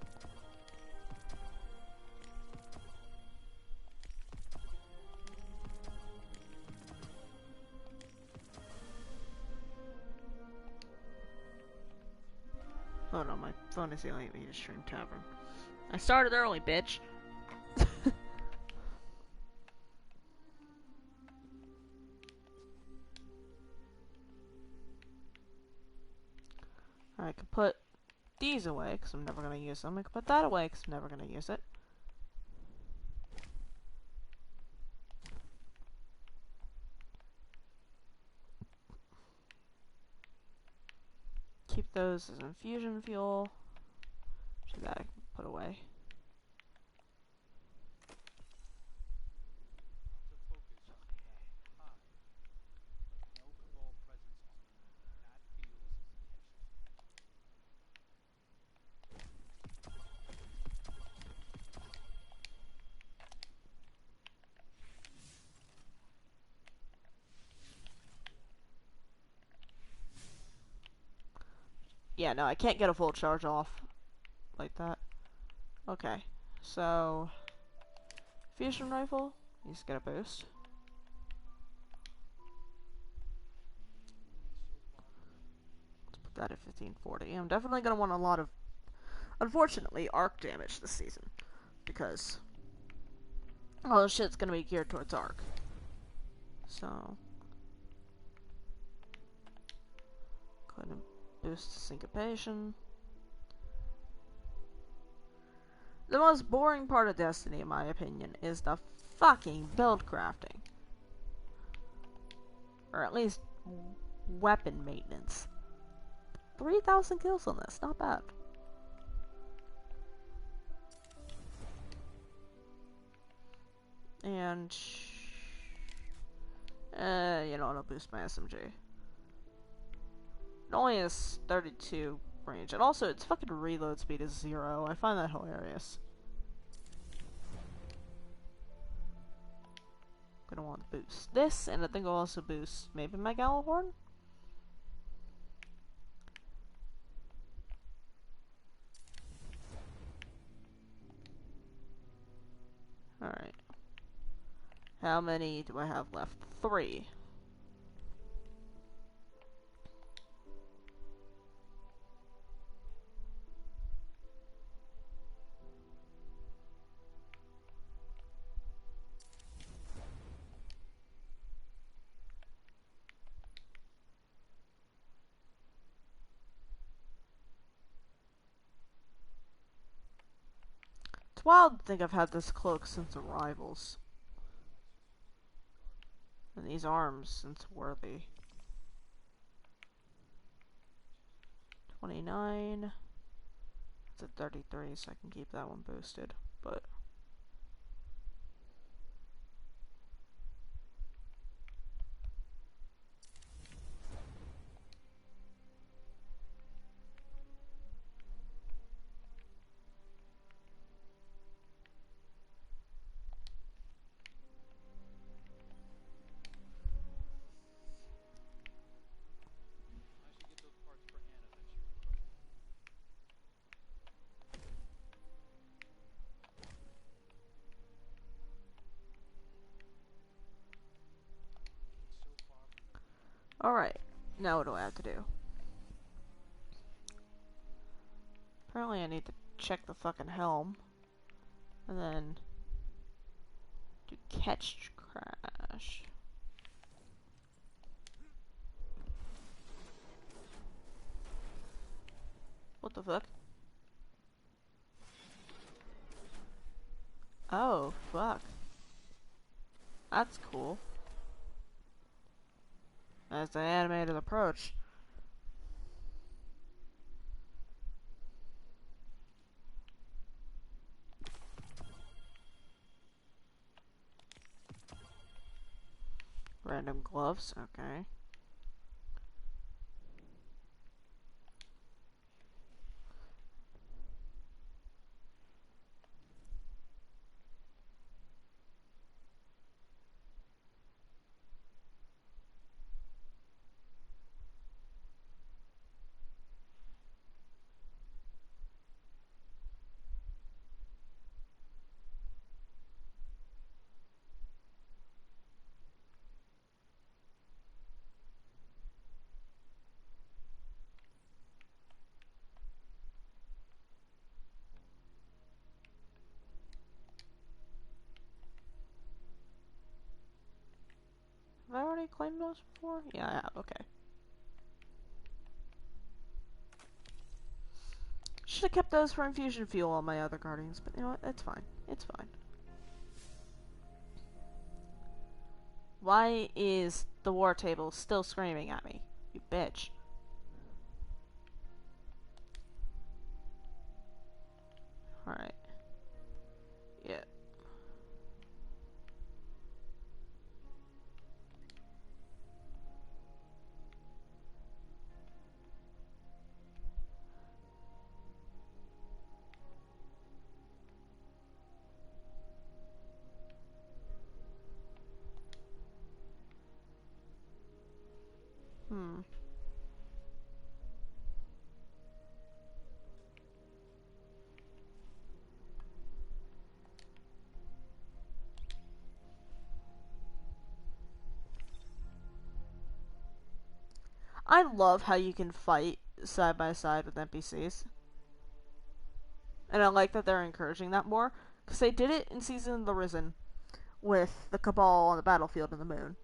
Oh no, my phone is yelling at me to stream Tavern. I started early, bitch! I can put these away, because I'm never going to use them. I can put that away, because I'm never going to use it. Keep those as infusion fuel. So that I can put away. Yeah, no, I can't get a full charge off like that. Okay, so fusion rifle needs to get a boost. Let's put that at 1540. I'm definitely gonna want a lot of, unfortunately, arc damage this season because all the shit's gonna be geared towards arc. So, go ahead and boost syncopation. The most boring part of Destiny, in my opinion, is the fucking build crafting. Or at least weapon maintenance. 3,000 kills on this, not bad. And you know, it'll boost my SMG. It only has 32 range. And also, its fucking reload speed is 0. I find that hilarious. Gonna want to boost this, and I think I'll also boost maybe my Gallahorn? Alright. How many do I have left? 3. It's wild to think I've had this cloak since Arrivals. And these arms since Worthy. 29. It's at 33, so I can keep that one boosted. But alright, now what do I have to do? Apparently I need to check the fucking helm. And then do catch crash. What the fuck? Oh, fuck. That's cool. That's an animated approach. Random gloves, okay. Have I already claimed those before? Yeah, I have, okay. Should have kept those for infusion fuel on my other guardians, but you know what? It's fine. It's fine. Why is the war table still screaming at me? You bitch. Alright. Yeah. Hmm. I love how you can fight side by side with NPCs. And I like that they're encouraging that more. Because they did it in Season of the Risen with the Cabal on the battlefield in the moon.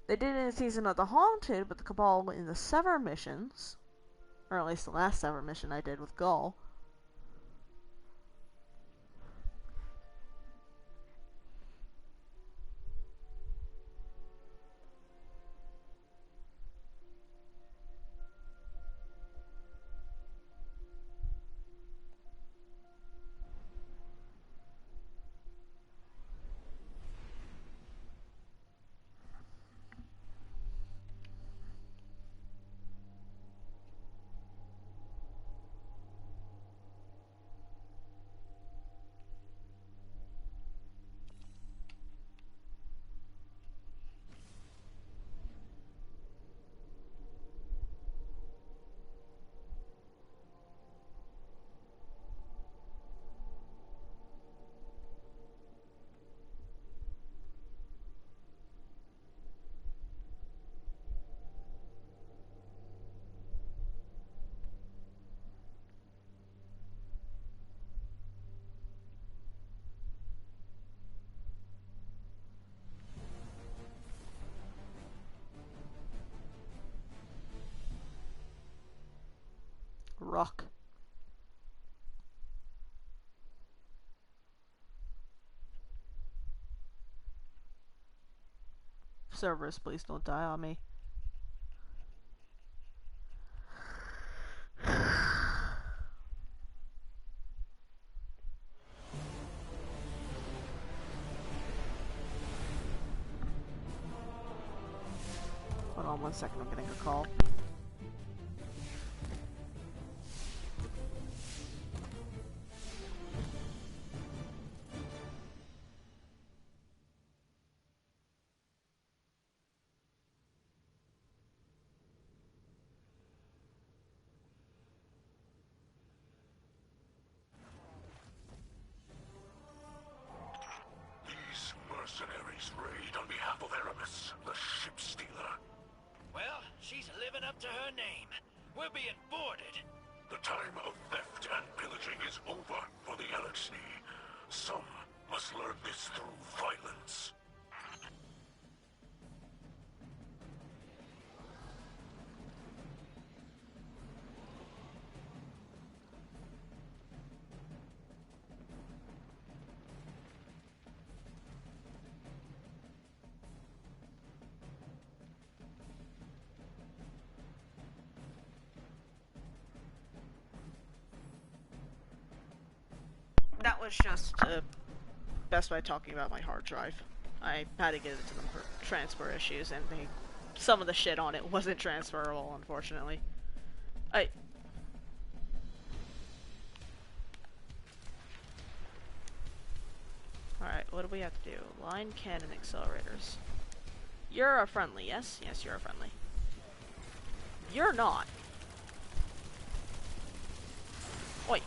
They did it in Season of the Haunted with the Cabal in the Sever missions. Or at least the last Sever mission I did with Gull. Servers, please don't die on me. Hold on 1 second, I'm getting a call. These mercenaries raid on behalf of Aramis, the ship stealer. Well, she's living up to her name. We're being boarded. The time of theft and pillaging is over for the Elixir. Some must learn this through violence. That was just Best Buy talking about my hard drive. I had to give it to them for transfer issues, and some of the shit on it wasn't transferable, unfortunately. Alright, what do we have to do? Line cannon accelerators. You're a friendly, yes? Yes, you're a friendly. You're not. Wait.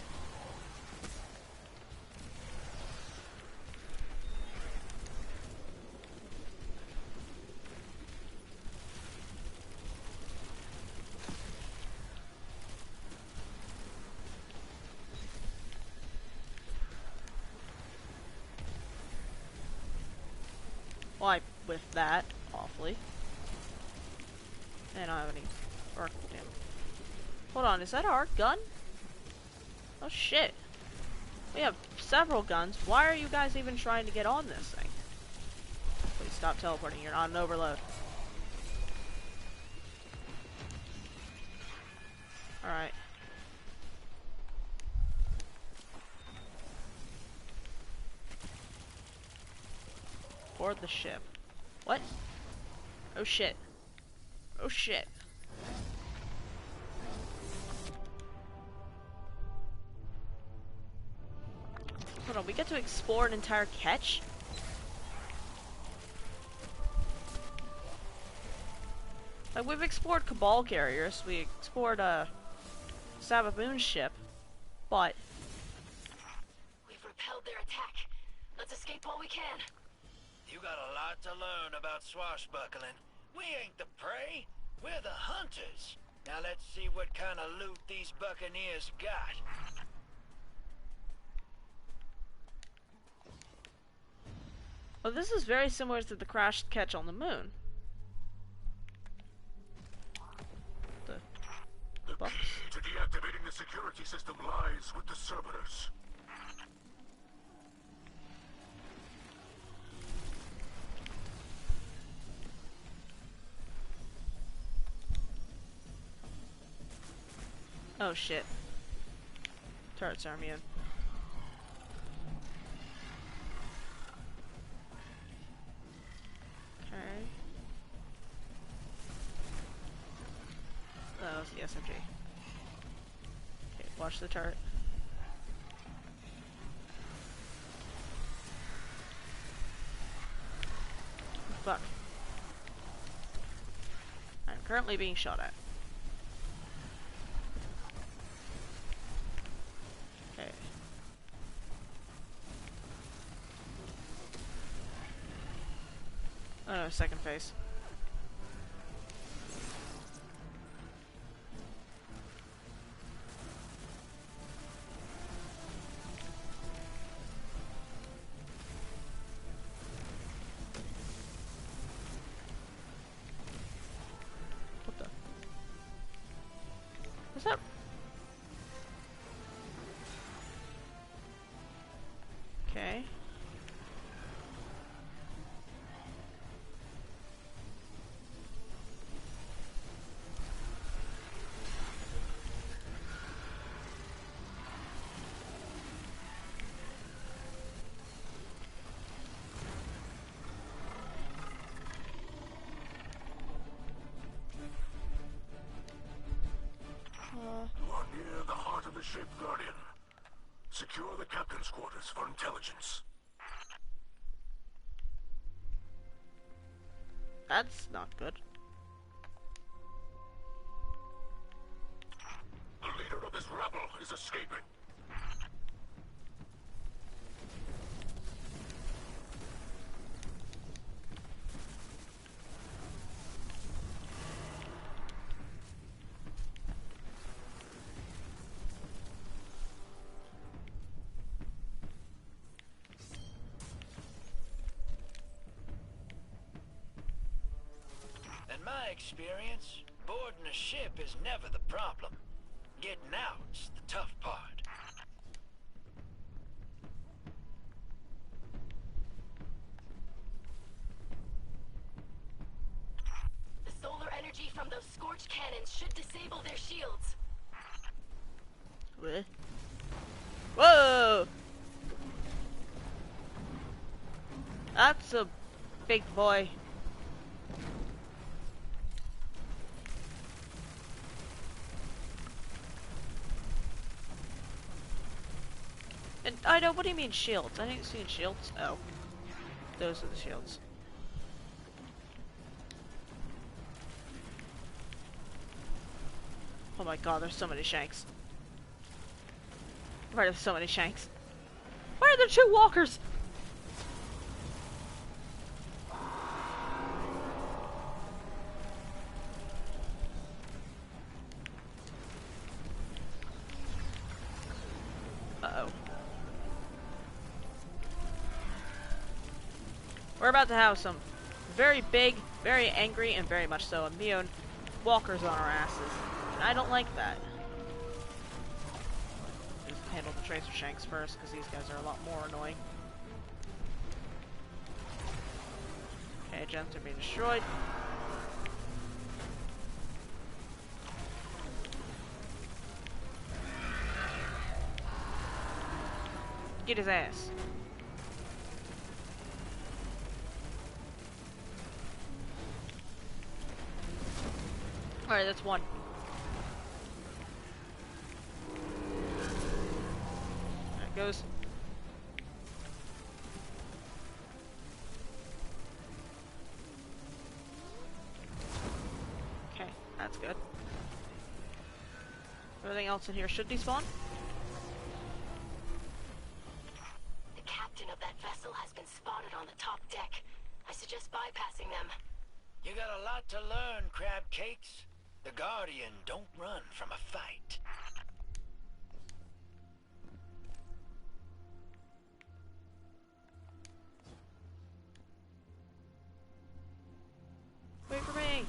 Well, I whiffed that awfully. And I don't have any arc damage. Hold on, is that our gun? Oh shit. We have several guns. Why are you guys even trying to get on this thing? Please stop teleporting, you're not an overload. Alright. Board the ship. What? Oh shit. Oh shit. Hold on, we get to explore an entire catch? Like, we've explored Cabal carriers, we explored, Sababoon's ship, but... We've repelled their attack. Let's escape while we can. You got a lot to learn about swashbuckling. We ain't the prey. We're the hunters. Now let's see what kind of loot these buccaneers got. Well, this is very similar to the crashed catch on the moon. The key to deactivating the security system lies with the servitors. Oh shit. Turrets are immune. Okay. That was the SMG. Okay, watch the turret. Fuck. I'm currently being shot at. Okay. Oh no, second phase. What the? What's that? Okay. That's not good. The leader of this rebel is escaping. In my experience, boarding a ship is never the problem. Getting out's the tough part. The solar energy from those scorch cannons should disable their shields. What? Whoa! That's a big boy. And I know, what do you mean shields? I didn't see shields. Oh. Those are the shields. Oh my god, there's so many shanks. Right, there's so many shanks. Why are there 2 walkers? Uh-oh. We're about to have some very big, very angry, and very much so immune walkers on our asses. And I don't like that. Just handle the tracer shanks first, because these guys are a lot more annoying. Okay, gens are being destroyed. Get his ass. Alright, that's one. There it goes. Okay, that's good. Everything else in here should despawn. The captain of that vessel has been spotted on the top deck. I suggest bypassing them. You got a lot to learn, crab cakes. The Guardian don't run from a fight. Wait for me!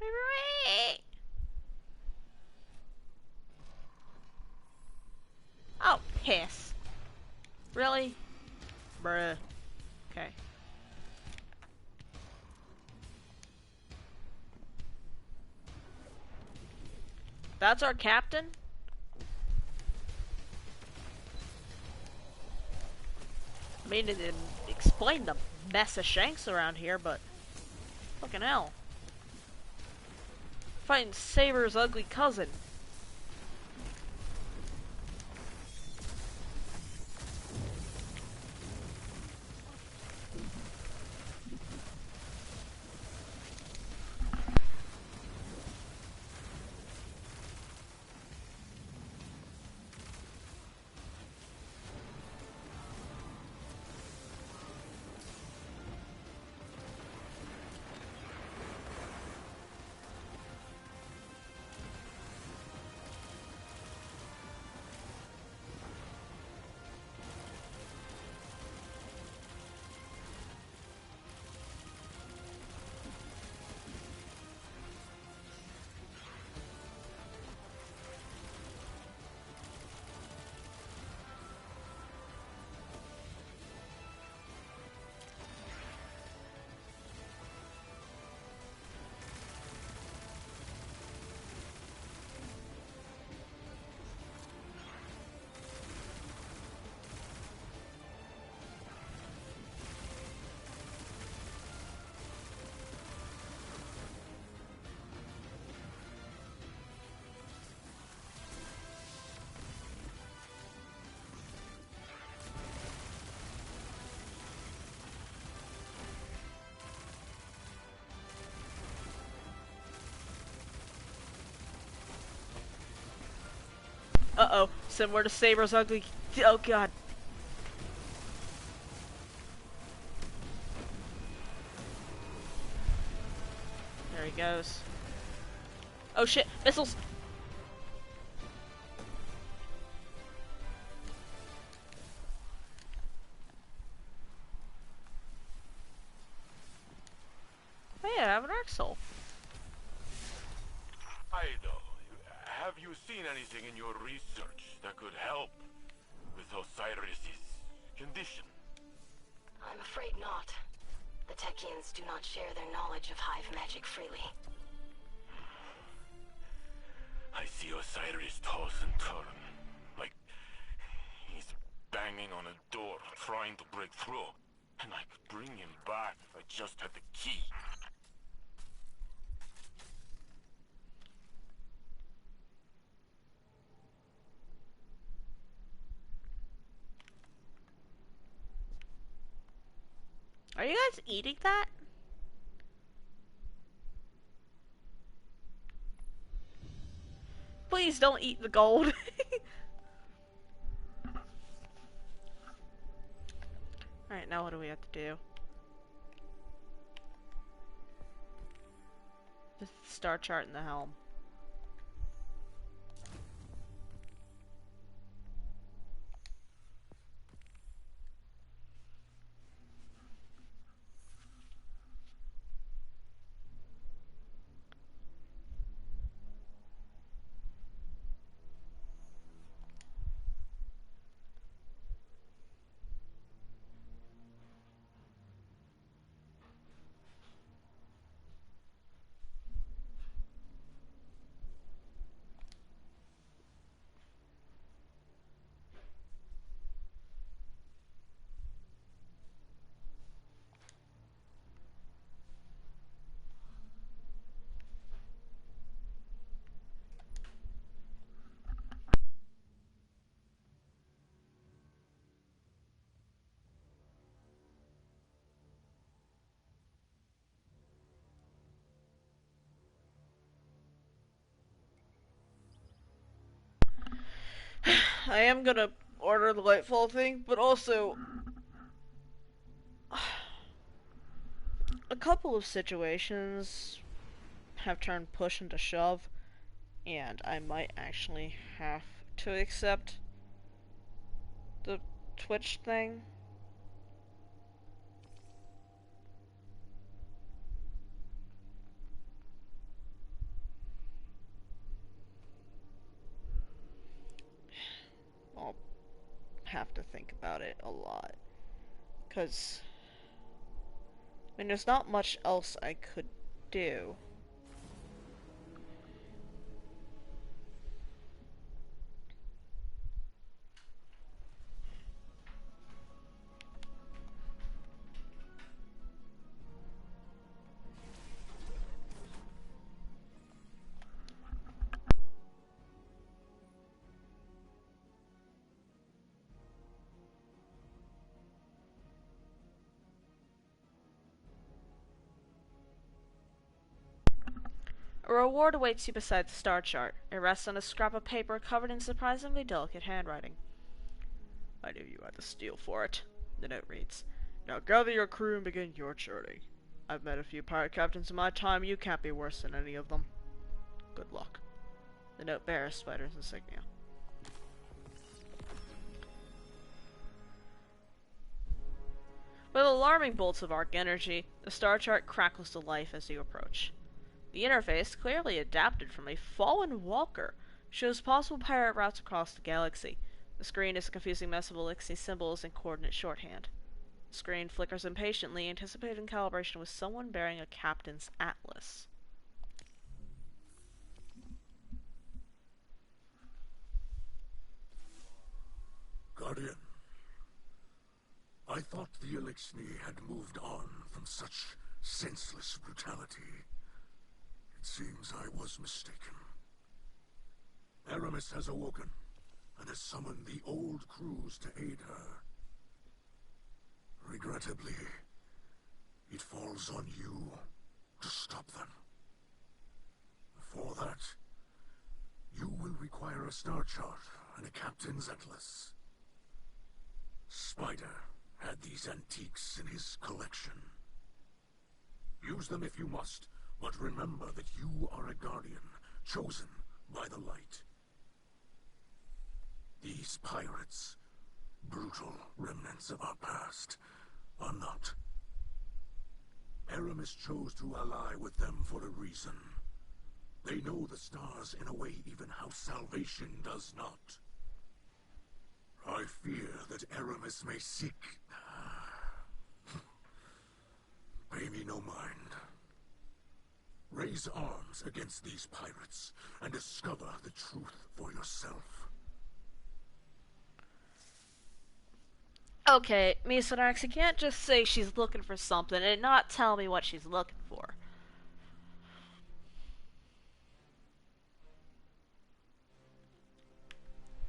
Wait for me! Oh, piss. Really? Bruh. Okay. That's our captain? I mean, it didn't explain the mess of shanks around here, but... Fucking hell. Fighting Saber's ugly cousin. Uh-oh. Similar to Saber's ugly... Oh, God. There he goes. Oh, shit. Missiles! Oh, yeah, I have an arc soul. Ido, have you seen anything in your research that could help with Osiris's condition? I'm afraid not. The Techians do not share their knowledge of hive magic freely. I see Osiris toss and turn, like he's banging on a door trying to break through, and I could bring him back if I just had the key. Are you guys eating that? Please don't eat the gold. Alright, now what do we have to do? The star chart in the helm. I am gonna order the Lightfall thing, but also a couple of situations have turned push into shove, and I might actually have to accept the Twitch thing. I'll have to think about it a lot, because I mean, there's not much else I could do. A reward awaits you beside the star chart. It rests on a scrap of paper covered in surprisingly delicate handwriting. I knew you had to steal for it. The note reads, Now gather your crew and begin your journey. I've met a few pirate captains in my time, you can't be worse than any of them. Good luck. The note bears Spider's insignia. With alarming bolts of arc energy, the star chart crackles to life as you approach. The interface, clearly adapted from a fallen walker, shows possible pirate routes across the galaxy. The screen is a confusing mess of Elixir symbols and coordinate shorthand. The screen flickers impatiently, anticipating calibration with someone bearing a captain's atlas. Guardian, I thought the Elixir had moved on from such senseless brutality. It seems I was mistaken. Aramis has awoken, and has summoned the old crews to aid her. Regrettably, it falls on you to stop them. For that, you will require a star chart and a captain's atlas. Spider had these antiques in his collection. Use them if you must, but remember that you are a guardian, chosen by the light. These pirates, brutal remnants of our past, are not. Aramis chose to ally with them for a reason. They know the stars in a way even House Salvation does not. I fear that Aramis may seek... Pay me no mind. Raise arms against these pirates and discover the truth for yourself. Okay, MISRAAAAAAKS, you can't just say she's looking for something and not tell me what she's looking for.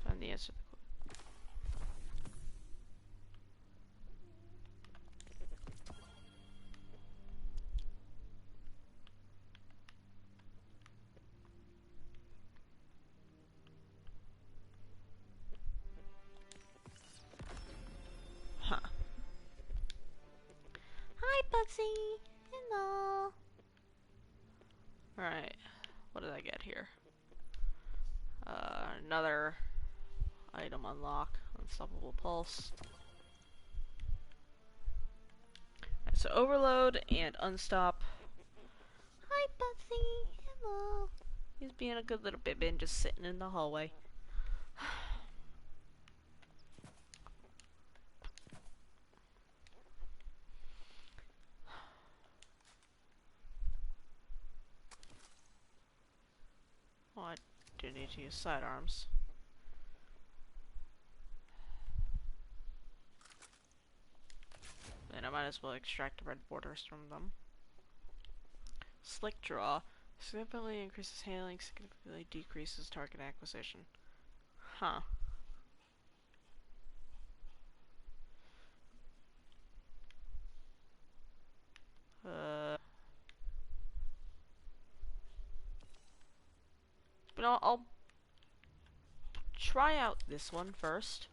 Find the answer to the Huh. Hi, Bugsy. Hello. Alright. What did I get here? Another item unlock. Unstoppable pulse. Right, so overload and unstop. Hi, Bugsy. Hello. He's being a good little bibbin, just sitting in the hallway. Oh, I do need to use sidearms. Then I might as well extract the red borders from them. Slick draw. Significantly increases handling, significantly decreases target acquisition. Huh. But I'll try out this one first.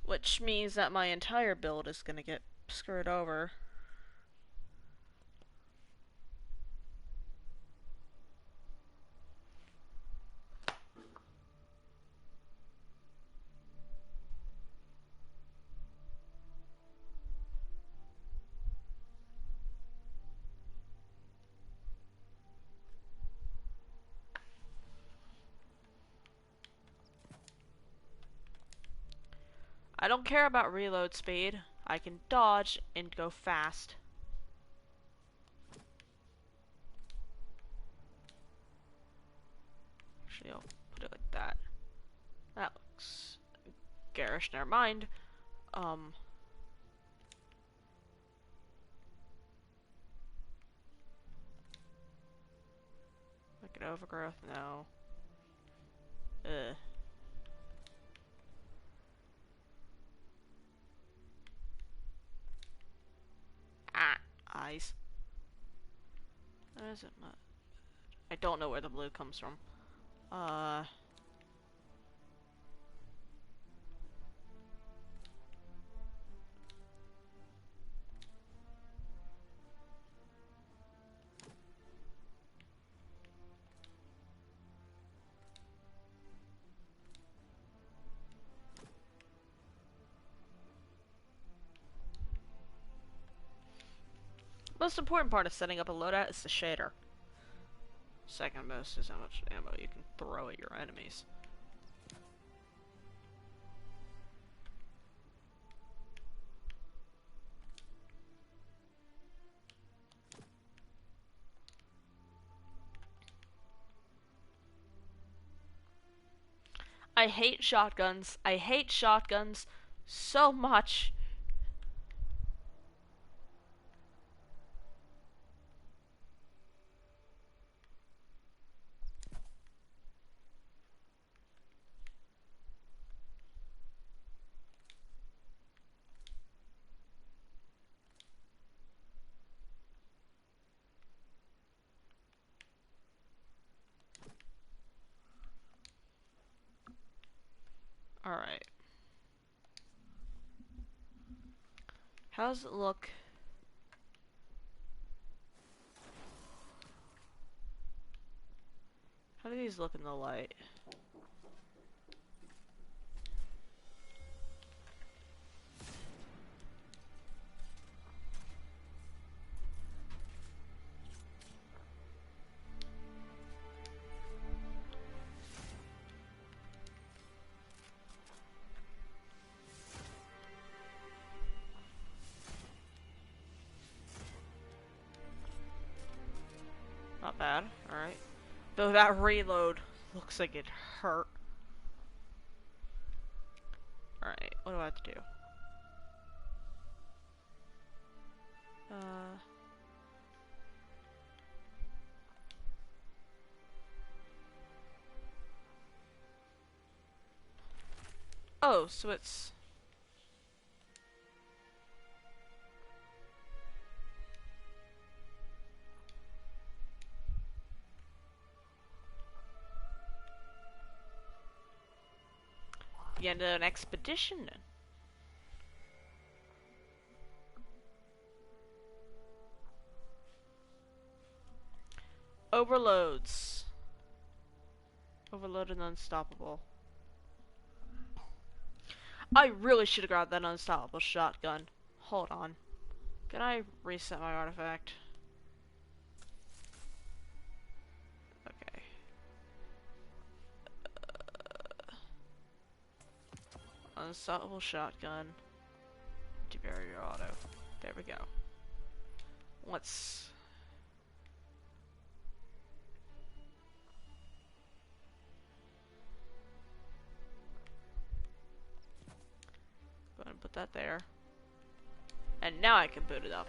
Which means that my entire build is gonna get screwed over. I don't care about reload speed. I can dodge and go fast. Actually, I'll put it like that. That looks garish. Never mind. Like an overgrowth? No. Ugh. Ah, eyes. Where is it? I don't know where the blue comes from. Most important part of setting up a loadout is the shader. Second most is how much ammo you can throw at your enemies. I hate shotguns. I hate shotguns so much. How does it look? How do these look in the light? Not bad, alright. Though that reload looks like it hurt. Alright, what do I have to do? Oh, so it's... the end of an expedition then. Overloads. Overload and unstoppable. I really should have grabbed that unstoppable shotgun. Hold on. Can I reset my artifact? Okay. Unstoppable shotgun. Barrier auto. There we go. Let's... go ahead and put that there. And now I can boot it up.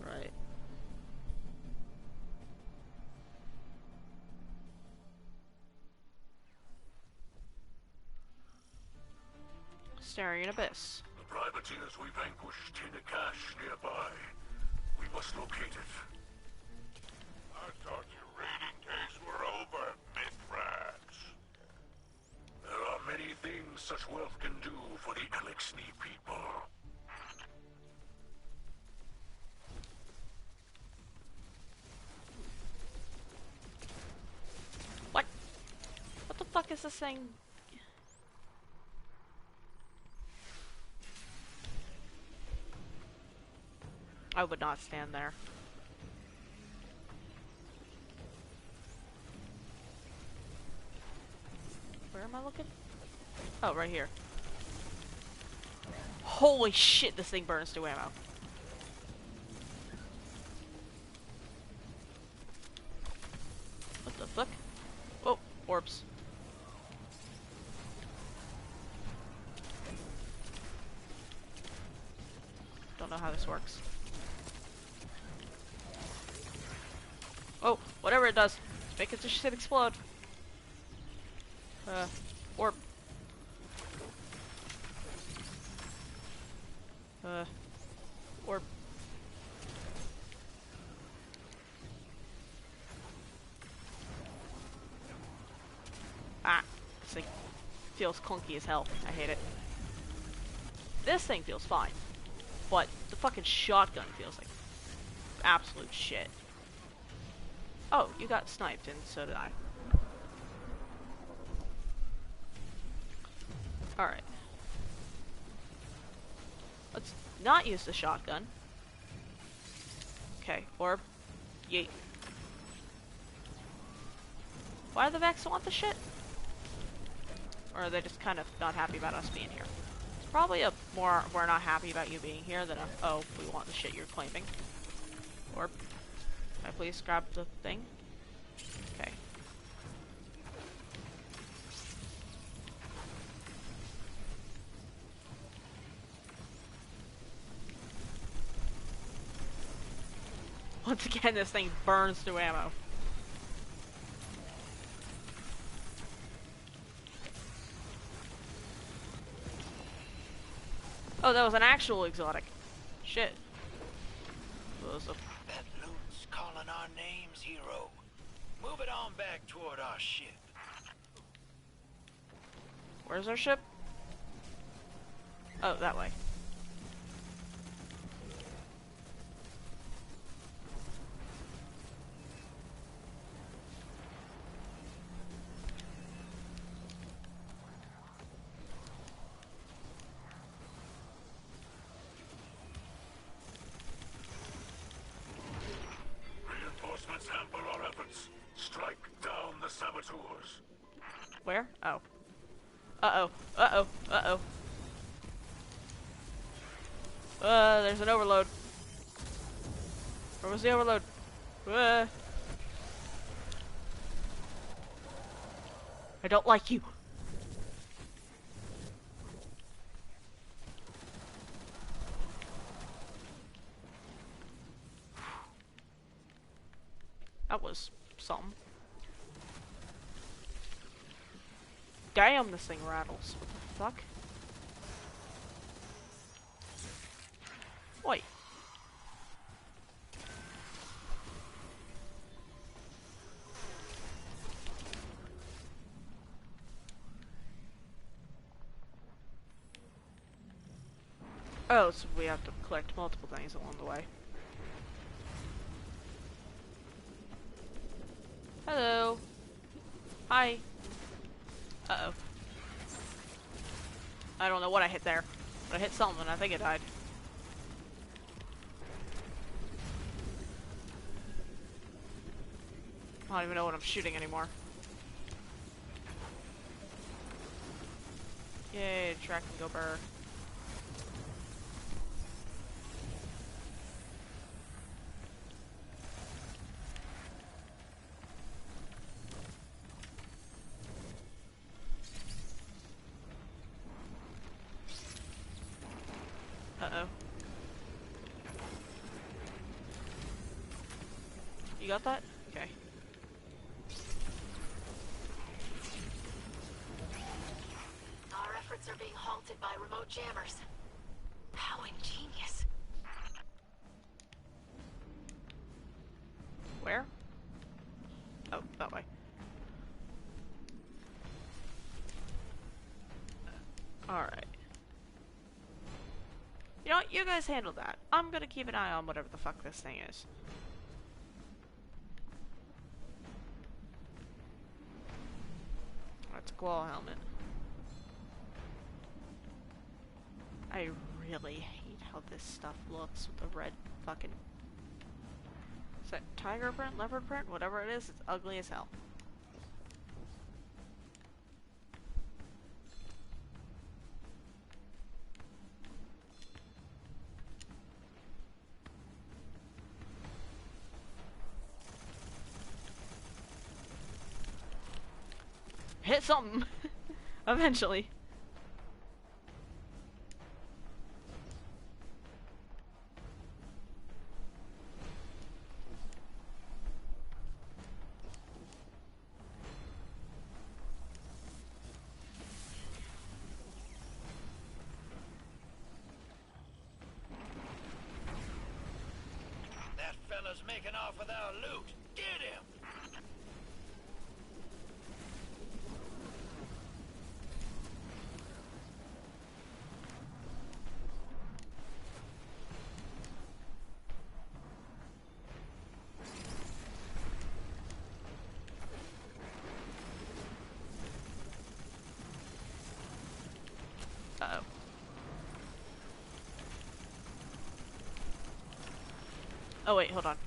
Right. Staring abyss. The privateers we vanquished in a cache nearby. We must locate it. I thought your raiding days were over, MISRAAAAAKS. There are many things such wealth can do for the Elixni people. What? What the fuck is this thing? I would not stand there. Where am I looking? Oh, right here. Holy shit, this thing burns to ammo. What the fuck? Oh, orbs. Don't know how this works. Oh, whatever it does. Make it just explode. Orb. Orb. Ah, this thing feels clunky as hell. I hate it. this thing feels fine. But the fucking shotgun feels like absolute shit. Oh, you got sniped, and so did I. Alright. Let's not use the shotgun. Okay, orb. Yeet. Why do the Vex want the shit? Or are they just kind of not happy about us being here? It's probably a more, we're not happy about you being here than a, oh, we want the shit you're claiming. Or, can I please grab the thing? Okay. Once again, this thing burns through ammo. Oh, that was an actual exotic. Shit. That loot's calling our names, hero. Move it on back toward our ship. Where's our ship? Oh, that way. Reinforcements hamper our efforts. Strike down the saboteurs. Where? Oh. Uh-oh. Uh-oh. Uh-oh. There's an overload. Where was the overload? I don't like you. That was something. Damn, this thing rattles. What the fuck? Wait. Oh, so we have to collect multiple things along the way. Hello. Hi. Uh-oh. I don't know what I hit there, but I hit something. I think it died. I don't even know what I'm shooting anymore. Yay, track and go burr. Uh-oh. You got that? Okay. Our efforts are being halted by remote jammers. How ingenious. Where? Oh, that way. Alright. You know what? You guys handle that. I'm gonna keep an eye on whatever the fuck this thing is. That's a claw helmet. I really hate how this stuff looks with the red fucking... Is that tiger print? Leopard print? Whatever it is, it's ugly as hell. Hit something! Eventually. That fella's making off with our loot. Get him! Oh wait, hold on.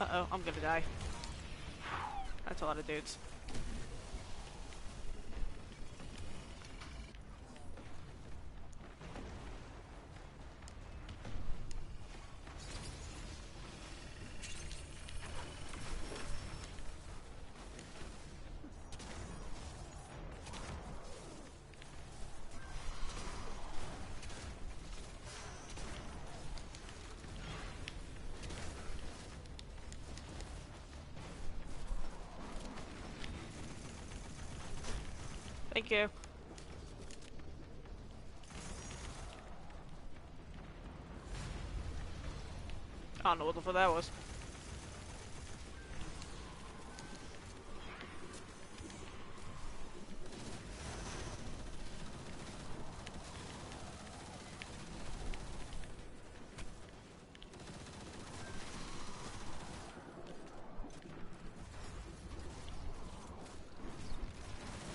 Uh-oh, I'm gonna die. That's a lot of dudes. Thank you. I don't know what the fuck that was.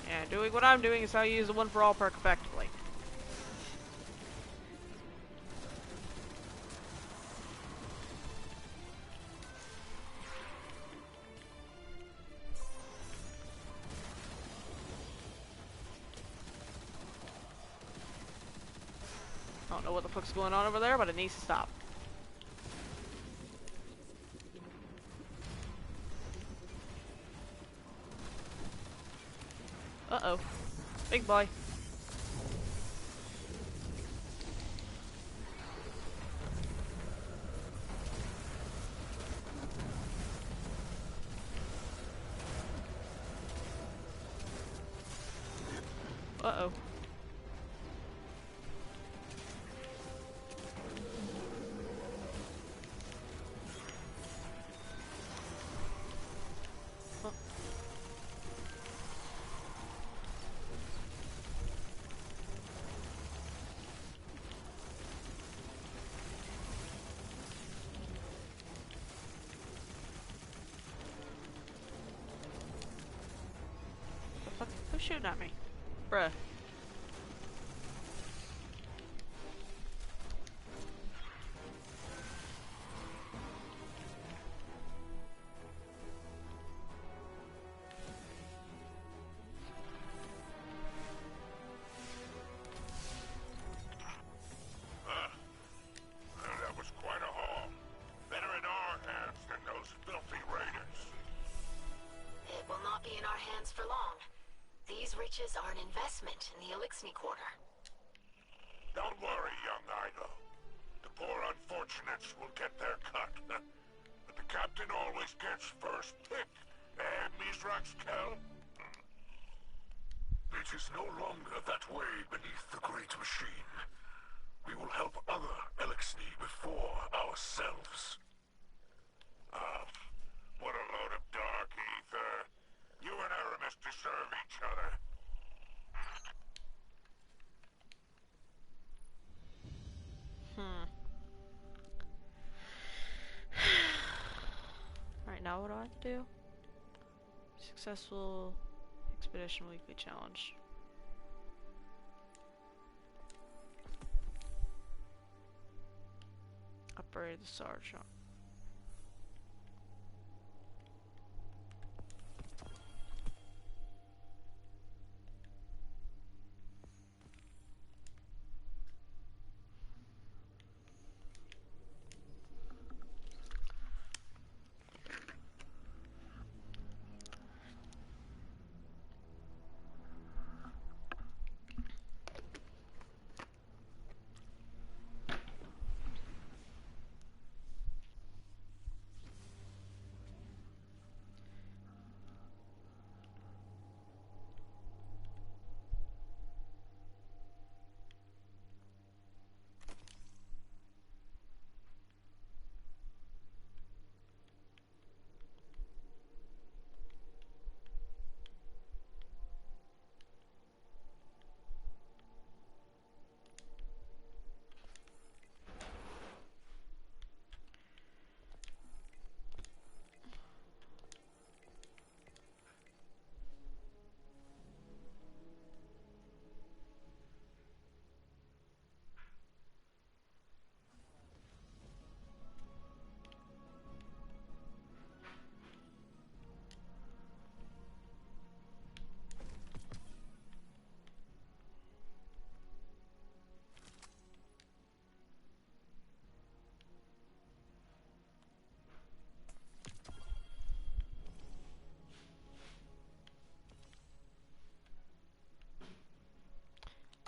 Yeah, doing what I'm doing is how you use the one for all perk effectively. I don't know what the fuck's going on over there, but it needs to stop. Uh-oh. Big boy. Uh-oh. The fuck? Who's shooting at me? Bruh. That was quite a haul. Better in our hands than those filthy raiders. It will not be in our hands for long. These riches are an investment in the Elixir Quarter. Don't worry, young idol. The poor unfortunates will get their cut. But the captain always gets first pick. MISRAAAAAAKS? It is no longer that way beneath the great machine. We will help other Elixir before ourselves. What a load of dark ether. You and Aramis deserve each other. Alright, now what do I have to do? Successful Expedition Weekly Challenge. Upgrade the Sergeant.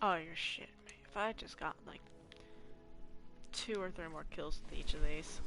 Oh, you're shitting me. If I had just gotten like 2 or 3 more kills with each of these.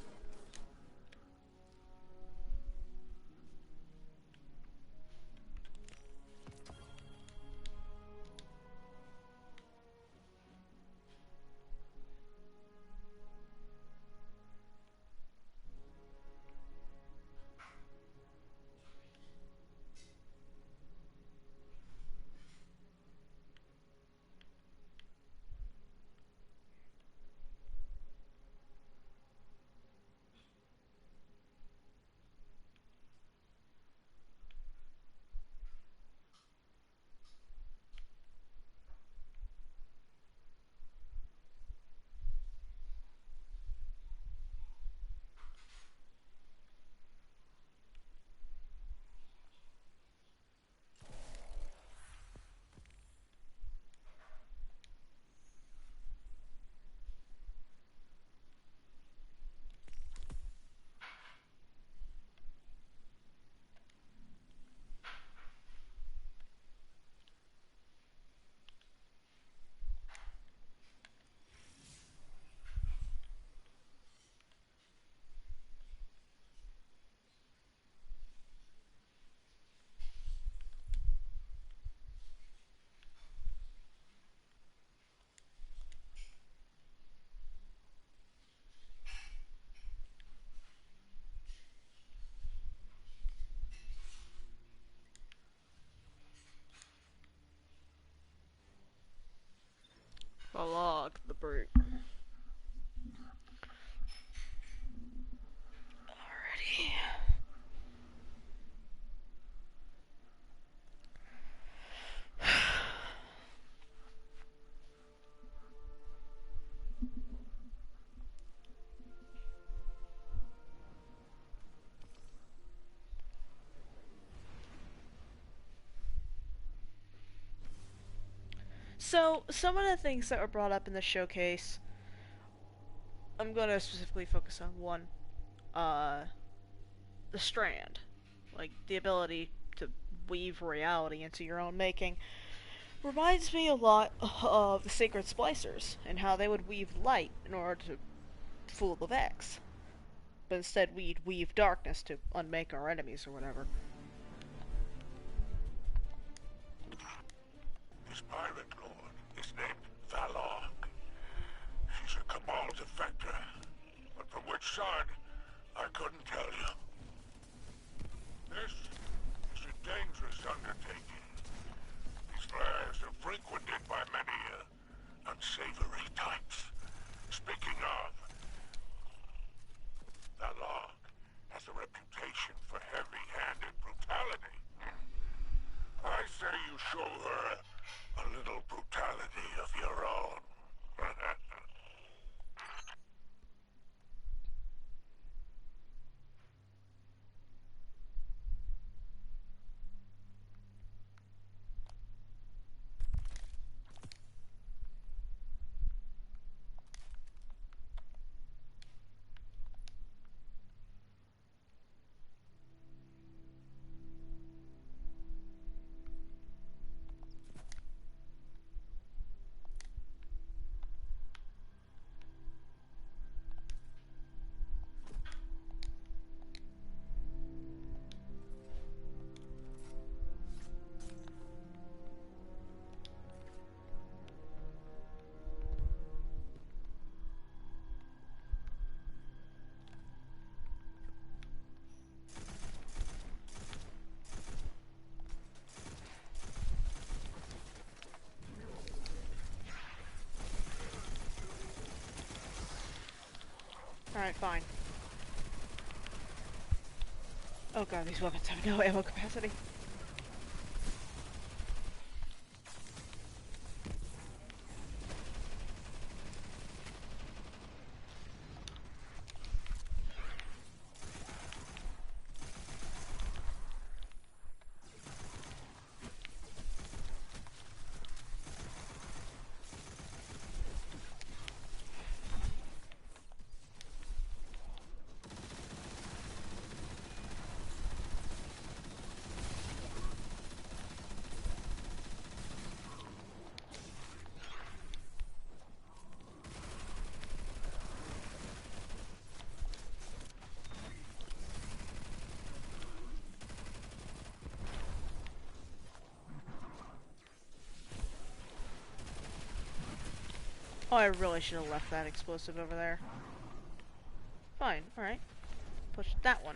The log, the brute. Alrighty. So, some of the things that were brought up in the showcase, I'm going to specifically focus on one. The strand. Like, the ability to weave reality into your own making. Reminds me a lot of the Sacred Splicers, and how they would weave light in order to fool the Vex. But instead we'd weave darkness to unmake our enemies or whatever. This pirate lord is named Valog. She's a Cabal defector, but from which side, I couldn't tell you. This is a dangerous undertaking. These lairs are frequented by many unsavory types. Speaking of, Valog has a reputation for heavy-handed brutality. I say you show her a little brutality of your own. Alright, fine. Oh god, these weapons have no ammo capacity. Oh, I really should have left that explosive over there. Fine, alright. Push that one.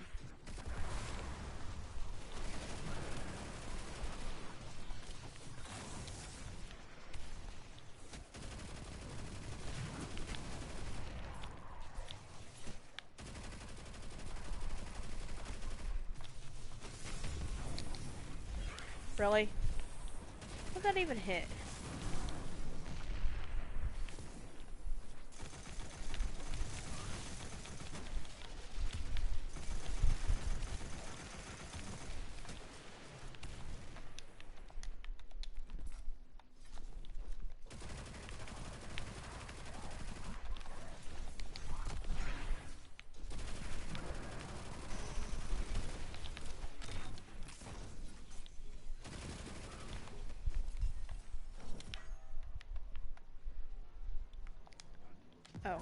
Really? How'd that even hit? Oh.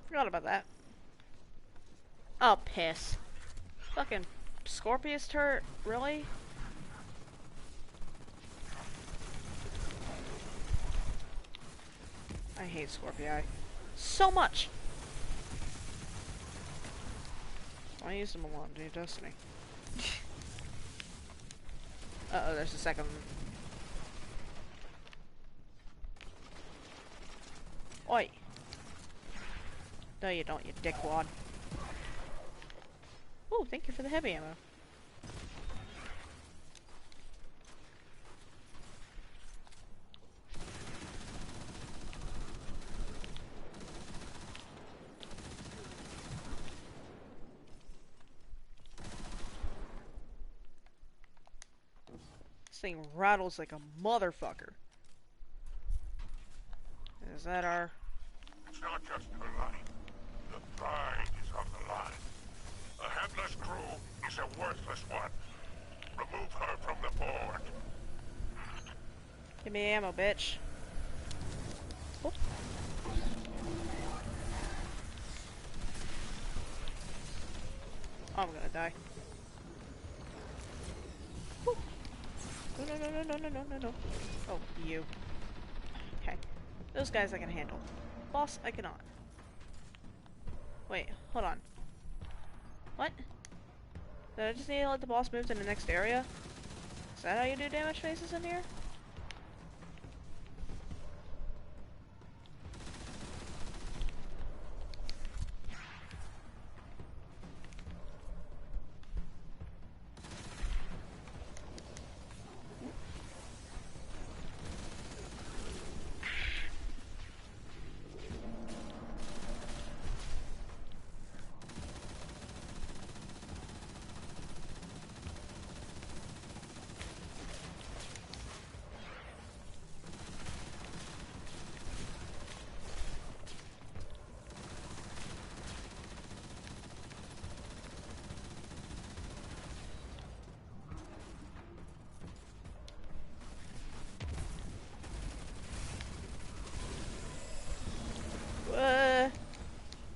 Forgot about that. Oh, piss. Fucking Scorpius turret? Really? I hate Scorpii. So much! I used them a lot in Destiny. Uh-oh, there's a second one. Oi! No you don't, you dickwad. Ooh, thank you for the heavy ammo. This thing rattles like a motherfucker. Is that our... It's not just her life. The pride is on the line. A headless crew is a worthless one. Remove her from the board. Give me ammo, bitch. Oh. I'm gonna die. Woo. No, no, no, no, no, no, no, no. Oh, you. Okay. Those guys I can handle. Boss, I cannot. Wait, hold on. What? Did I just need to let the boss move to the next area? Is that how you do damage phases in here?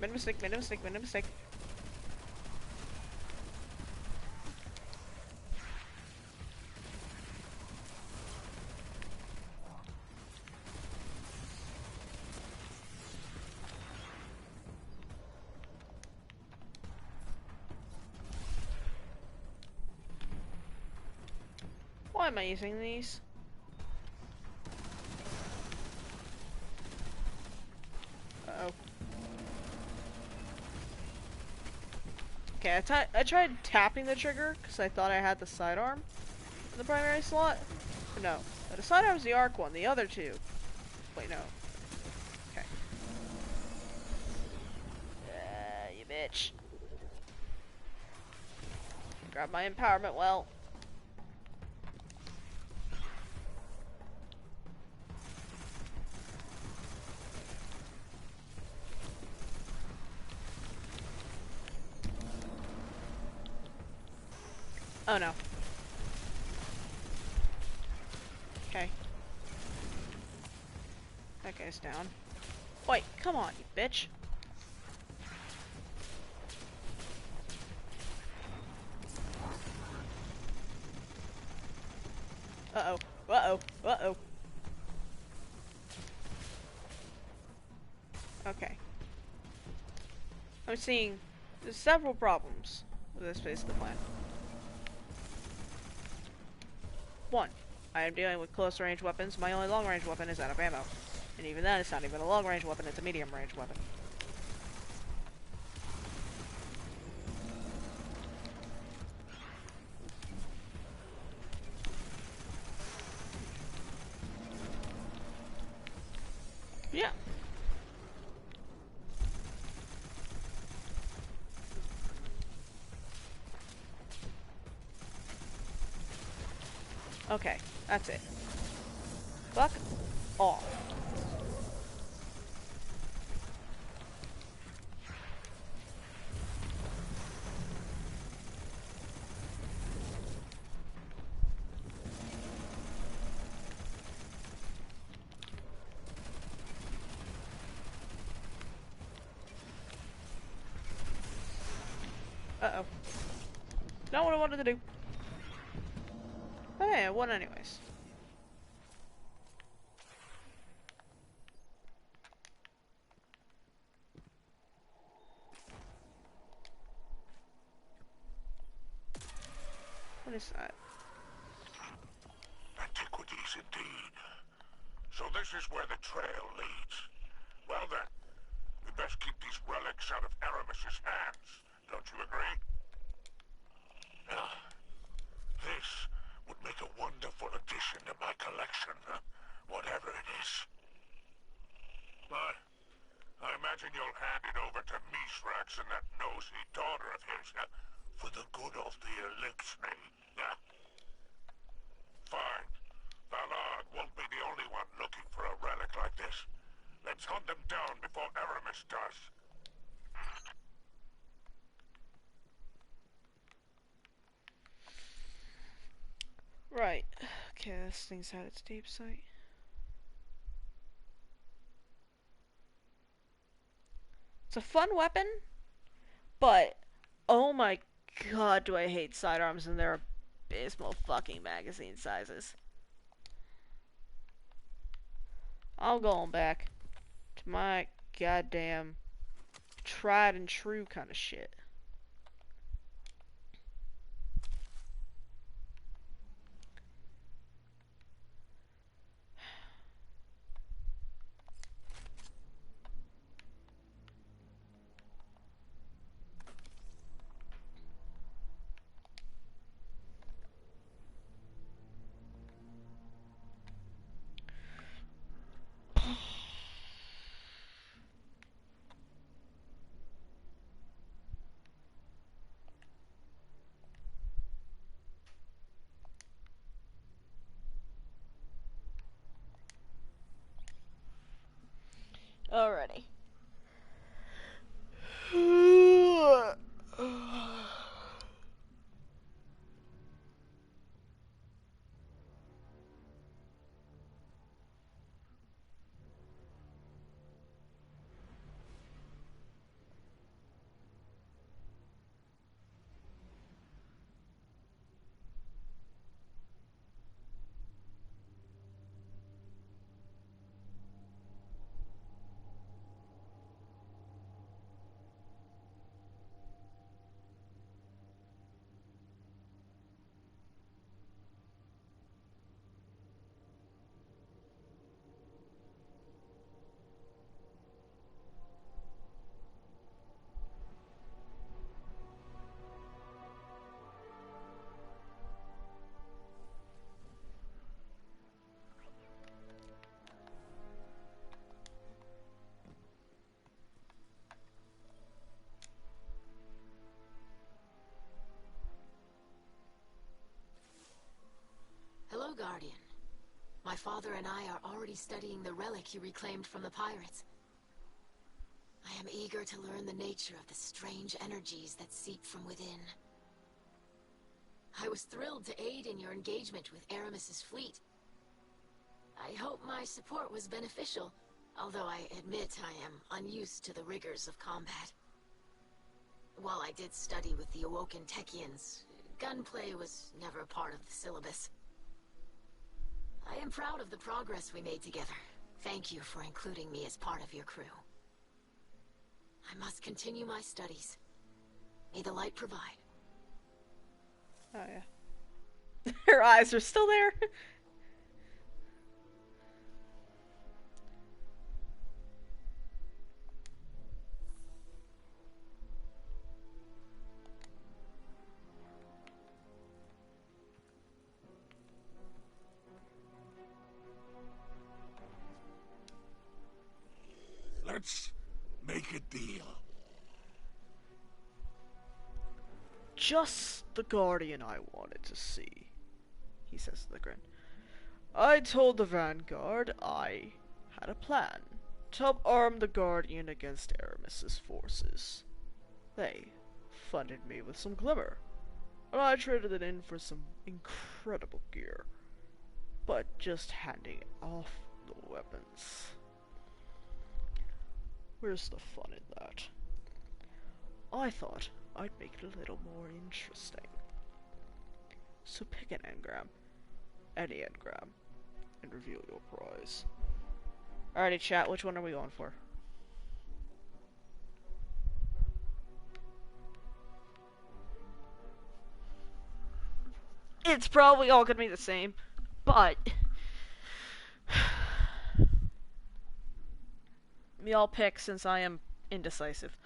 Made a mistake, made a mistake, made a mistake. Why am I using these? Uh-oh. Okay, I tried tapping the trigger because I thought I had the sidearm in the primary slot. But no. The sidearm's the arc one, the other two. Wait, no. Okay. You bitch. Grab my empowerment well. Oh no. Okay. That guy's down. Wait, come on, you bitch. Uh-oh. Uh-oh. Uh-oh. Okay. I'm seeing there's several problems with this phase of the plan. One, I am dealing with close range weapons. My only long range weapon is out of ammo. And even then, it's not even a long range weapon, it's a medium range weapon. Yeah. Okay, that's it. Fuck off. Uh-oh. Not what I wanted to do. Hey, I won anyways. What is that? Antiquities indeed. So this is where the trail leads. Well then, we best keep these relics out of Aramis's hands. Don't you agree? This would make a wonderful addition to my collection, whatever it is. But I imagine you'll hand it over to MISRAAAAAKS and that nosy daughter of his, for the good of the elixir. Fine. Valard won't be the only one looking for a relic like this. Let's hunt them down before Aramis does. Right. Okay, this thing's had its deep sight. It's a fun weapon, but oh my god, do I hate sidearms and their abysmal fucking magazine sizes. I'm going back to my goddamn tried and true kind of shit. Alrighty. Hello, Guardian. My father and I are already studying the relic you reclaimed from the pirates. I am eager to learn the nature of the strange energies that seep from within. I was thrilled to aid in your engagement with Aramis's fleet. I hope my support was beneficial, although I admit I am unused to the rigors of combat. While I did study with the Awoken Techians, gunplay was never part of the syllabus. I am proud of the progress we made together. Thank you for including me as part of your crew. I must continue my studies. May the light provide. Oh, yeah. Her eyes are still there. Let's make a deal. Just the Guardian I wanted to see, he says with a grin. I told the Vanguard I had a plan to help arm the Guardian against Aramis's forces. They funded me with some glimmer, and I traded it in for some incredible gear, but just handing off the weapons. Where's the fun in that? I thought I'd make it a little more interesting. So pick an engram, any engram, and reveal your prize. Alrighty, chat, which one are we going for? It's probably all gonna be the same, but y'all pick since I am indecisive.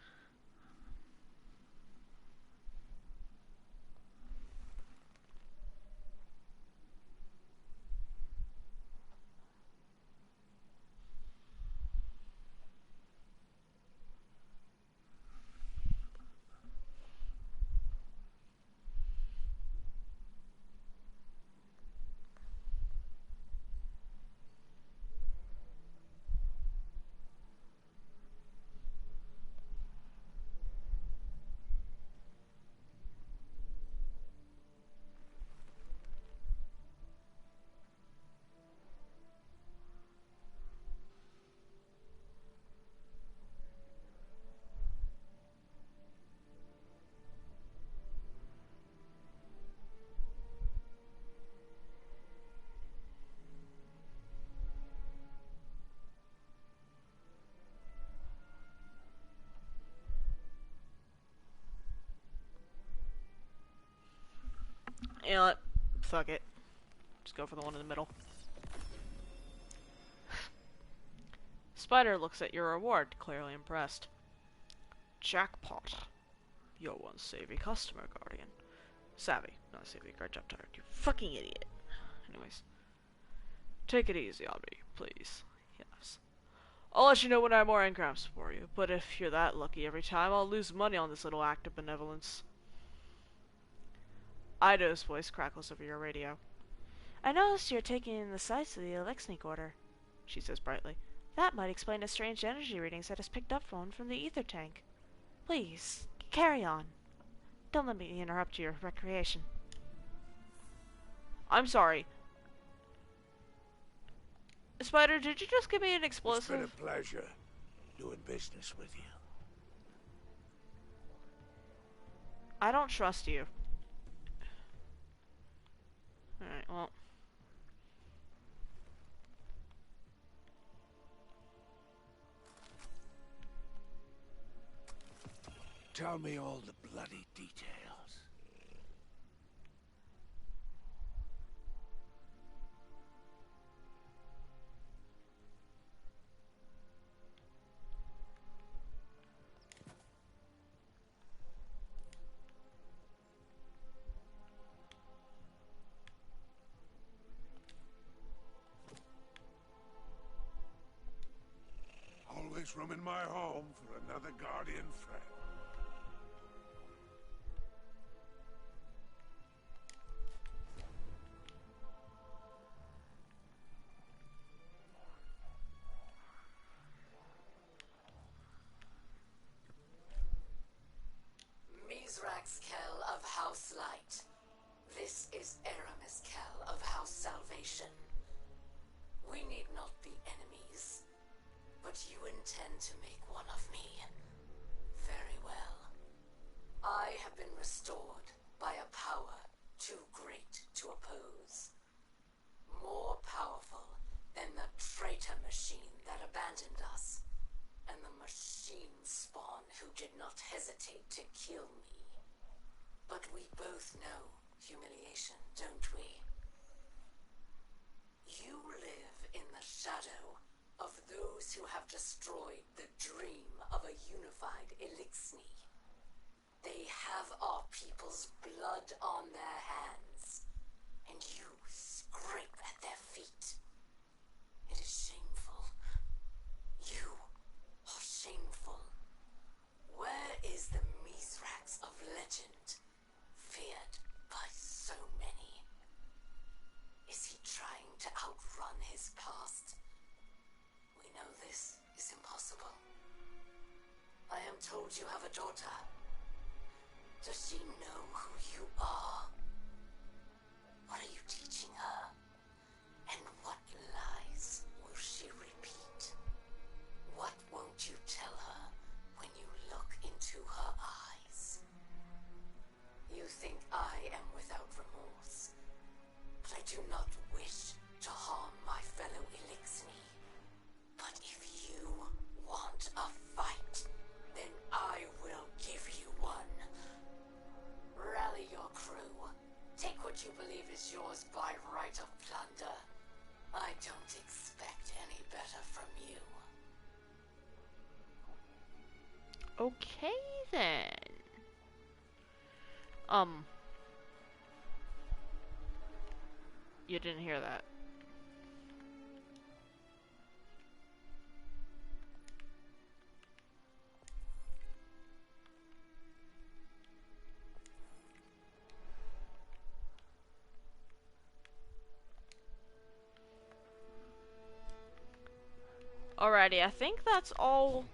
You know what? Fuck it. Just go for the one in the middle. Spider looks at your reward, clearly impressed. Jackpot. You're one savvy customer, Guardian. Savvy, not savvy. Great job, tired. You fucking idiot. Anyways. Take it easy on me, please. Yes. I'll let you know when I have more engrams for you, but if you're that lucky every time, I'll lose money on this little act of benevolence. Ida's voice crackles over your radio. I noticed you're taking in the sights of the Alexnik order, she says brightly. That might explain the strange energy readings that is picked up from the ether tank. Please, carry on. Don't let me interrupt your recreation. I'm sorry. Spider, did you just give me an explosive? It's been a pleasure doing business with you. I don't trust you. Alright, well. Tell me all the bloody details. Always room in my home for another Guardian friend. MISRAAAAAAKS of House Light. This is Aramis of House Salvation. We need not be enemies, but you intend to make one of me. Very well. I have been restored by a power too great to oppose. More powerful than the traitor machine that abandoned us, and the machine spawn who did not hesitate to kill me. But we both know humiliation, don't we? You live in the shadow of those who have destroyed the dream of a unified Elixni. They have our people's blood on their hands, and you scrape at their feet. It is shameful. You are shameful. Where is the MISRAAAAAKS of legend, feared by so many? Is he trying to outrun his past? We know this is impossible. I am told you have a daughter. Does she know who you are? What are you teaching her? And what lies will she repeat? What won't you tell her when you look into her eyes? You think I am without remorse, but I do not wish to harm my fellow Elixni. But if you want a fight, then I will give you one. Rally your crew. Take what you believe is yours by right of plunder. I don't expect any better from you. Okay then. You didn't hear that. Alrighty, I think that's all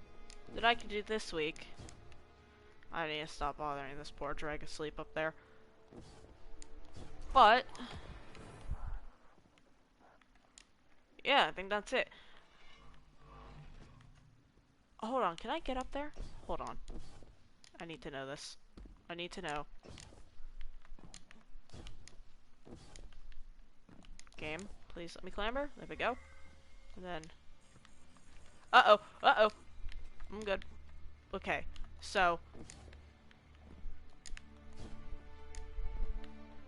that I can do this week. I need to stop bothering this poor drag asleep up there. But yeah, I think that's it. Oh, hold on, can I get up there? Hold on. I need to know this. I need to know. Game, please let me clamber. There we go. And then uh-oh, uh-oh. I'm good. Okay, so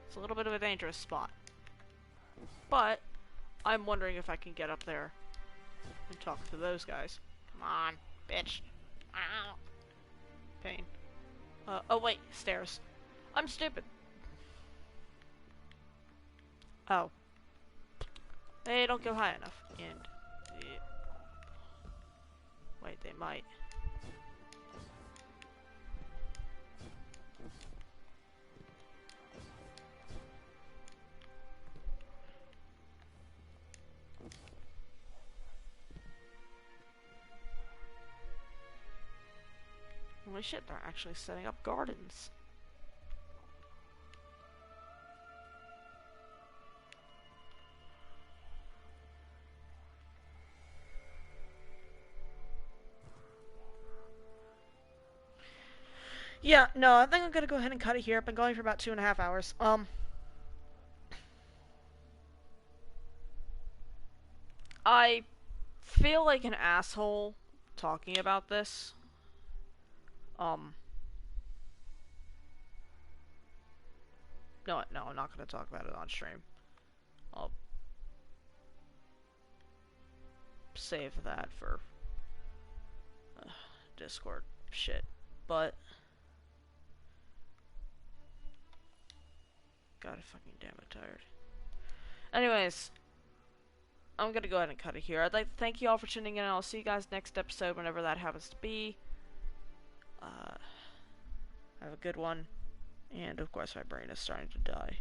it's a little bit of a dangerous spot. But I'm wondering if I can get up there and talk to those guys. Come on, bitch. Ow. Pain. Oh wait, stairs. I'm stupid. Oh. They don't go high enough. And wait, they might. Holy shit, they're actually setting up gardens. Yeah, no, I think I'm gonna go ahead and cut it here. I've been going for about 2.5 hours. I feel like an asshole talking about this. No, I'm not gonna talk about it on stream. I'll save that for Discord shit. But God, fucking damn it, tired. Anyways, I'm gonna go ahead and cut it here. I'd like to thank you all for tuning in, and I'll see you guys next episode whenever that happens to be. Have a good one. And of course, my brain is starting to die.